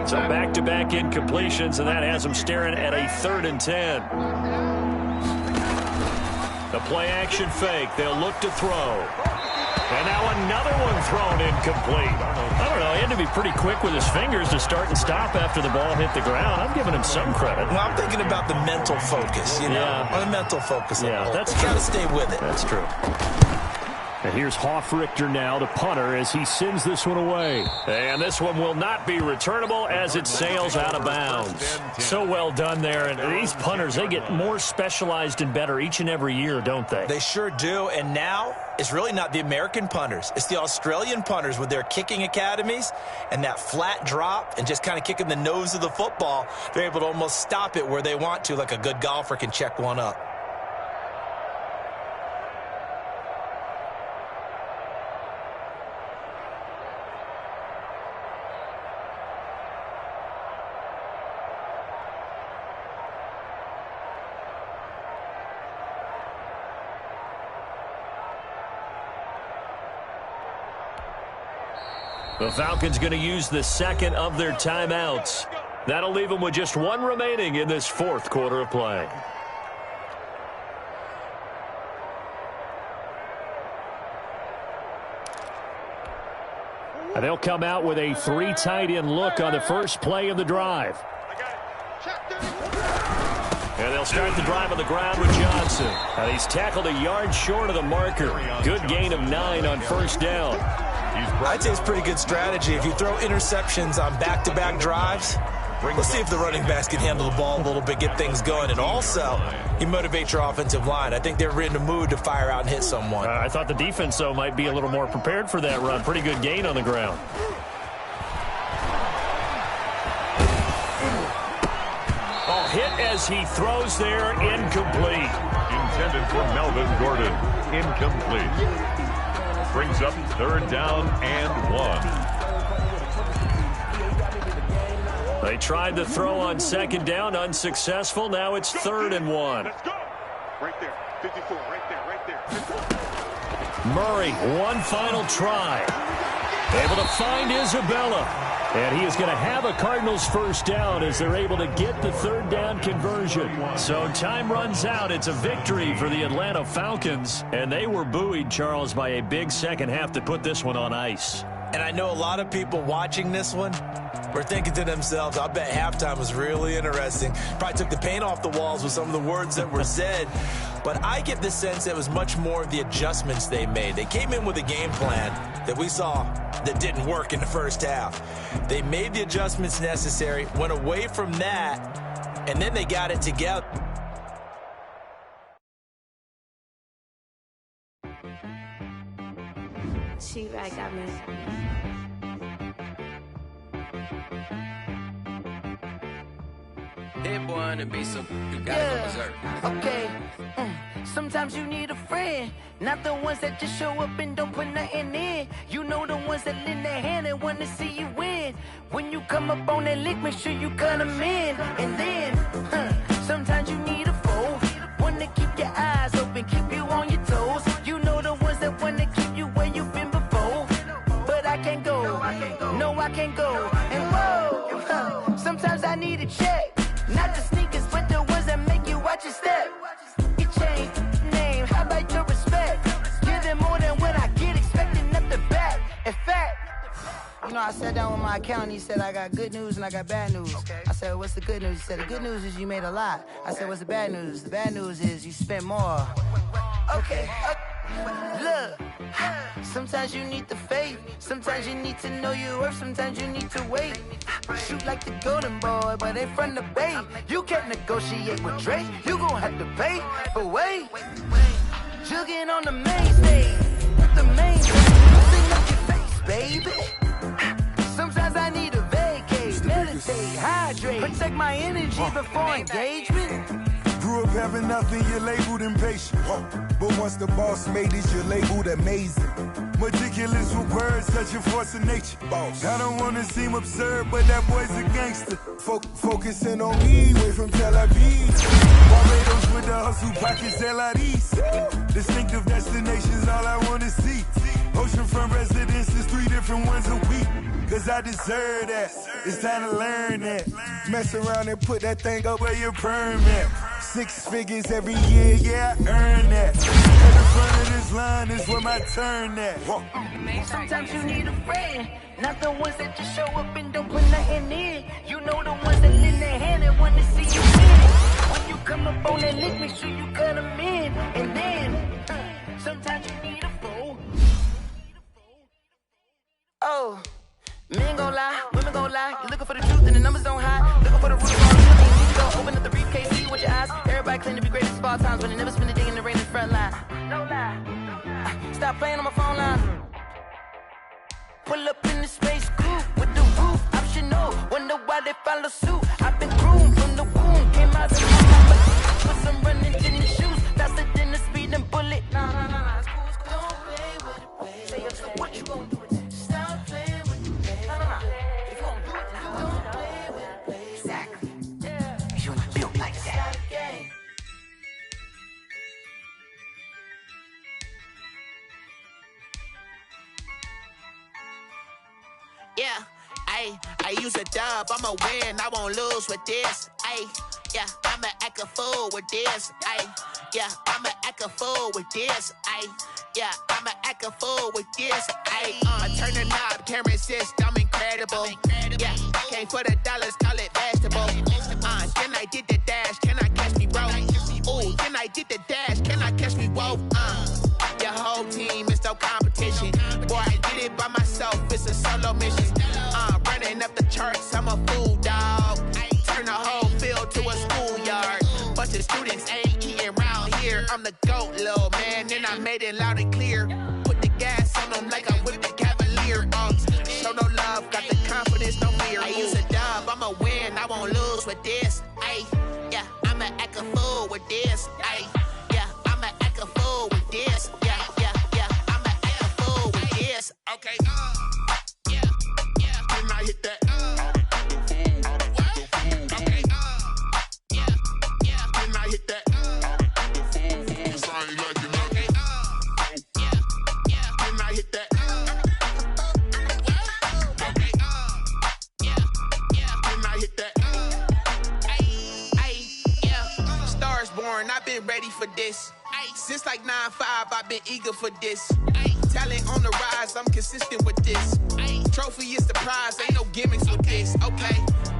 So back-to-back incompletions, and that has them staring at a 3rd and 10. The play-action fake. They'll look to throw. And now another one thrown incomplete. I don't know. He had to be pretty quick with his fingers to start and stop after the ball hit the ground. I'm giving him some credit. Well, I'm thinking about the mental focus, you know? Yeah. The mental focus. Yeah, that's true. You got to stay with it. That's true. And here's Hoff-Richter now to punter as he sends this one away. And this one will not be returnable as it sails out of bounds. So well done there. And these punters, they get more specialized and better each and every year, don't they? They sure do. And now it's really not the American punters. It's the Australian punters with their kicking academies and that flat drop and just kind of kicking the nose of the football. They're able to almost stop it where they want to, like a good golfer can check one up. The Falcons going to use the second of their timeouts. That'll leave them with just one remaining in this 4th quarter of play. And they'll come out with a 3 tight end look on the first play of the drive. And they'll start the drive on the ground with Johnson. And he's tackled a yard short of the marker. Good gain of 9 on first down. I'd say it's pretty good strategy. If you throw interceptions on back-to-back drives, let's see if the running backs can handle the ball a little bit, get things going. And also, you motivate your offensive line. I think they're in the mood to fire out and hit someone. I thought the defense, though, might be a little more prepared for that run. Pretty good gain on the ground. Oh, hit as he throws there, incomplete. Intended for Melvin Gordon, incomplete. Brings up 3rd down and 1. They tried to throw on 2nd down, unsuccessful. Now it's 3rd and 1. Let's go. Right there. 54. Right there. Murray, one final try. Able to find Isabella. And he is going to have a Cardinals first down as they're able to get the 3rd down conversion. So time runs out. It's a victory for the Atlanta Falcons. And they were buoyed, Charles, by a big second half to put this one on ice. And I know a lot of people watching this one were thinking to themselves, I bet halftime was really interesting. Probably took the paint off the walls with some of the words that were said. But I get the sense it was much more of the adjustments they made. They came in with a game plan that we saw that didn't work in the first half. They made the adjustments necessary, went away from that, and then they got it together. She right got me. Hit one and be some. You gotta go berserk. Okay. Sometimes you need a friend, not the ones that just show up and don't put nothing in. You know the ones that lend their hand and want to see you win. When you come up on that lick, make sure you cut them in. And then, sometimes you need a foe, one to keep your eyes open, keep you on your toes. You know the ones that want to keep you where you've been before. But I can't go, no I can't go. And whoa, sometimes I need a check. Not the sneakers, but the ones that make you watch your step. Your chain, name, how about your respect? Give them more than what I get, expecting up the back. In fact, You know, I sat down with my accountant. He said, I got good news and I got bad news. Okay. I said, what's the good news? He said, the good news is you made a lot. I said, what's the bad news? The bad news is you spent more. Okay. Look, sometimes you need the faith. Sometimes you need to know your worth. Sometimes you need to wait. Shoot like the golden boy, but ain't from the bay. You can't negotiate with Drake. You gon' have to pay. But wait, jugging on the main stage. The main stage. Sing up your face, baby. Sometimes I need a vacate. Meditate, hydrate. Protect my energy before engagement. Grew up having nothing, you're labeled impatient. But once the boss made it, you're labeled amazing. Meticulous with words, such a force of nature. I don't wanna seem absurd, but that boy's a gangster. Focusing on me, way from Tel Aviv. Barbados with the hustle, pockets LIDs. Distinctive destinations, all I wanna see. Oceanfront residences, 3 different ones a week. Cause I deserve that. It's time to learn that. Mess around and put that thing up where your permit. 6 figures every year, yeah, I earn that. At the front of this line is where my turn at. Sometimes you need a friend, not the ones that just show up and don't put nothing in. You know the ones that lend their hand and want to see you win. When you come up on that lick, make sure you cut them in. And then, sometimes you need a fool. Oh. Men gon' lie, women gon' lie. You looking for the truth and the numbers don't hide. Looking for the root of all evil. You need to go open up the briefcase, see with your eyes. Everybody claim to be greatest of all times, but they never spend a day in the rain in the front line. No lie. Stop playing on my phone line. Pull up in the space coupe with the roof optional. Wonder why they follow suit. I've been groomed from the womb, came out of my put some running in the shoes, faster than the speeding bullet. Nah. It's cool. Don't play with it, baby. Say so what you gon' do? Yeah, I use a dub, I'ma win, I won't lose with this. Yeah, I'ma act a fool with this. Yeah, I'ma act a fool with this. Yeah, I'ma act a fool with this. I turn the knob, camera assist, I'm incredible. Yeah, came for the dollars, call it vegetable. Then I did the dash, can I catch me, bro? Ooh, then I did the dash, can I catch me, whoa? Your whole team is no competition. Boy, I did it by myself, it's a solo mission. Running up the charts, I'm a fool, dog. Turn the whole field to a schoolyard. Bunch of students ain't eating round here. I'm the GOAT, little man, and I made it loud and clear. Put the gas on them like I whipped the Cavalier. Show no love, got the confidence, no fear. I use a dub, I'ma win, I won't lose with this. Yeah, I'ma act a fool with this. Yeah, I'ma act a fool with this. Yeah, I'ma act a fool with this. Okay, yeah, can I hit that? Okay, yeah, can I hit that? Cause I ain't like it. Okay, yeah, can I hit that? Okay, yeah, can I hit that? Yeah, Stars born, I've been ready for this. Since like 9-5, I've been eager for this. Talent on the rise, I'm consistent with this. Trophy is the prize, ain't no gimmicks with this. Okay,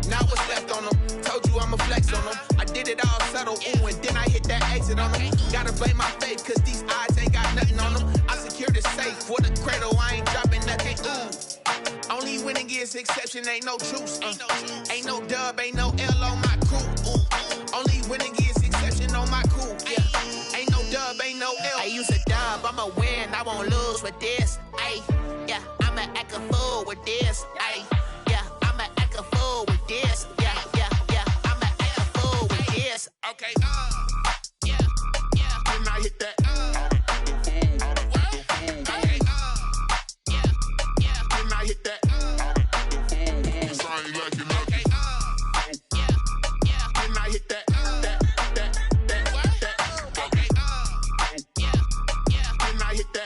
now what's left on them? Told you I'ma flex on them. I did it all subtle, ooh, and then I hit that exit on them. Gotta blame my faith, cause these odds ain't got nothing on them. I secure the safe for the cradle, I ain't dropping nothing, ooh. Only winning is exception, ain't no truce. Ain't no dub, ain't no L on my crew. Only winning is exception on my crew, yeah. Ain't no dub, ain't no L. I use a dub, I'ma win, I won't lose with this. Yeah, I'ma act a fool with this. Yeah, I'ma act a fool with this. Yeah, I'ma act a fool with this. Okay, yeah, can I hit that? Okay, yeah, can I hit that? Cause I ain't like it. Okay, yeah, can I hit that? Can I hit that?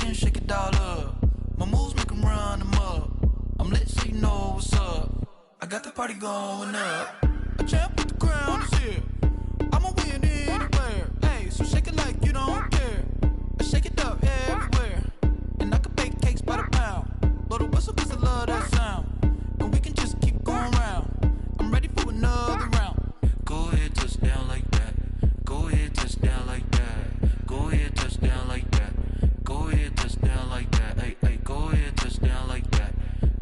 and shake it all up. My moves make them run them up. I'm lit so you know what's up. I got the party going up. A champ with the crown is here. I'ma win anywhere. Hey, so shake it like you don't care. I shake it up everywhere. And I can bake cakes by the pound. Blow the whistle cause I love that sound. And we can just keep going round. I'm ready for another round. Go ahead, touch down like that. Go ahead, touch down like that. Go ahead, touch down like that. Go ahead, touch down like that. Hey, hey, go ahead, touch down like that.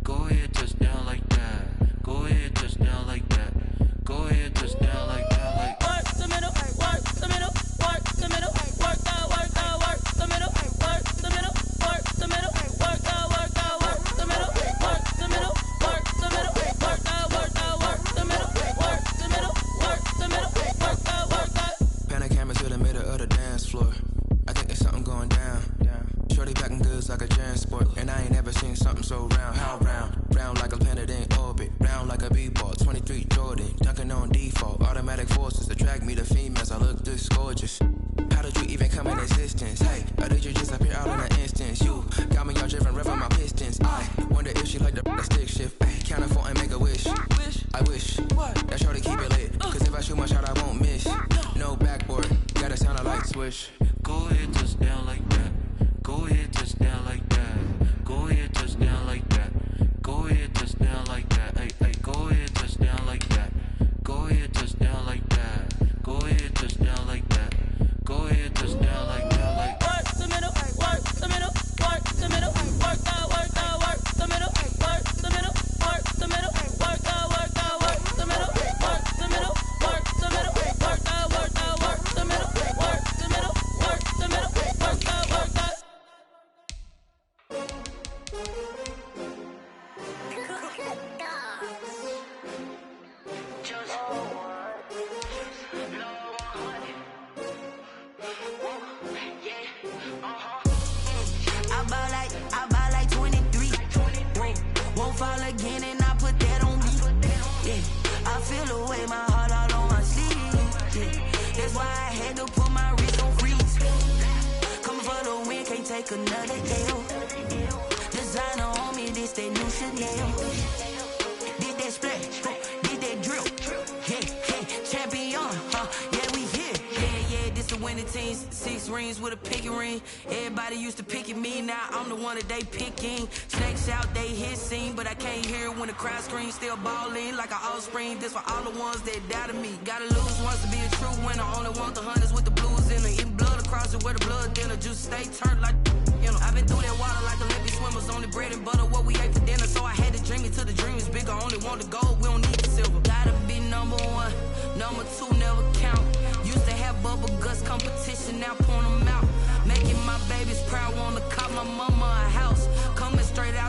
Go ahead, touch down like that. Go ahead, touch down like that. Go ahead, touch down like that. Like work the middle, work the middle, work the middle, work out, work out, work the middle, work the middle, work the middle, work out, work out, work the middle, work the middle, work the middle, work out, work out, work the middle, work the middle, work the middle, work out, work out. Pan camera to the middle of the dance floor. I think there's something going down. Shorty packing goods like a transport, and I ain't never seen something so round. How round? Round like a planet in orbit, round like a b-ball. 23 Jordan, dunking on default. Automatic forces attract me to females. I look this gorgeous. How did you even come in existence? Hey, or did you just appear out in an instance? You got me all driven, revving my pistons. I wonder if she like the stick shift. Ay, count afford and make a wish. I wish that shorty keep it lit. Cause if I shoot my shot, I won't miss. No backboard, gotta sound a light switch. Go ahead, touch down like that. Go ahead, touch down like that. Go ahead, touch down like that. Go ahead, touch down like that. Hey, hey, go ahead, touch down like that. Go ahead, touch down like that. Go ahead, touch down like that. Go ahead, touch down like that. Like work the middle, work the middle, work the middle, work out, work out, work the middle, work the middle, work the middle, work out, work out, work the middle, work the middle, work the middle, work out, work out, work the middle, work the middle, work the middle, work out, work out. I ball like 23. Won't fall again and I put that on me. Yeah, I feel the way my heart all on my sleeve. Yeah, that's why I had to put my wrist on freeze. Coming for the win, can't take another L. Designer on me, this that new Chanel. Did that splash, did that drill. Yeah, champion, yeah, we here. Yeah, this the winning team. 6 rings with a pinky ring. Everybody used to pick at me, now I'm the one that they picking. Snakes out, they hit scene, but I can't hear it when the crowd screams. Still balling like an offspring. This for all the ones that doubted me. Gotta lose once to be a true winner. Only want the hunters with the blues in it. Eating blood across it where the blood dinner. Juice stay turned like, you know. I've been through that water like Olympic swimmers. Only bread and butter, what we ate for dinner. So I had to dream it till the dream is bigger. Only want the gold, we don't need the silver. Gotta be number 1, number 2 never count. Used to have bubble guts competition, now point them out. Making my babies proud, wanna cop my mama a house. Coming straight out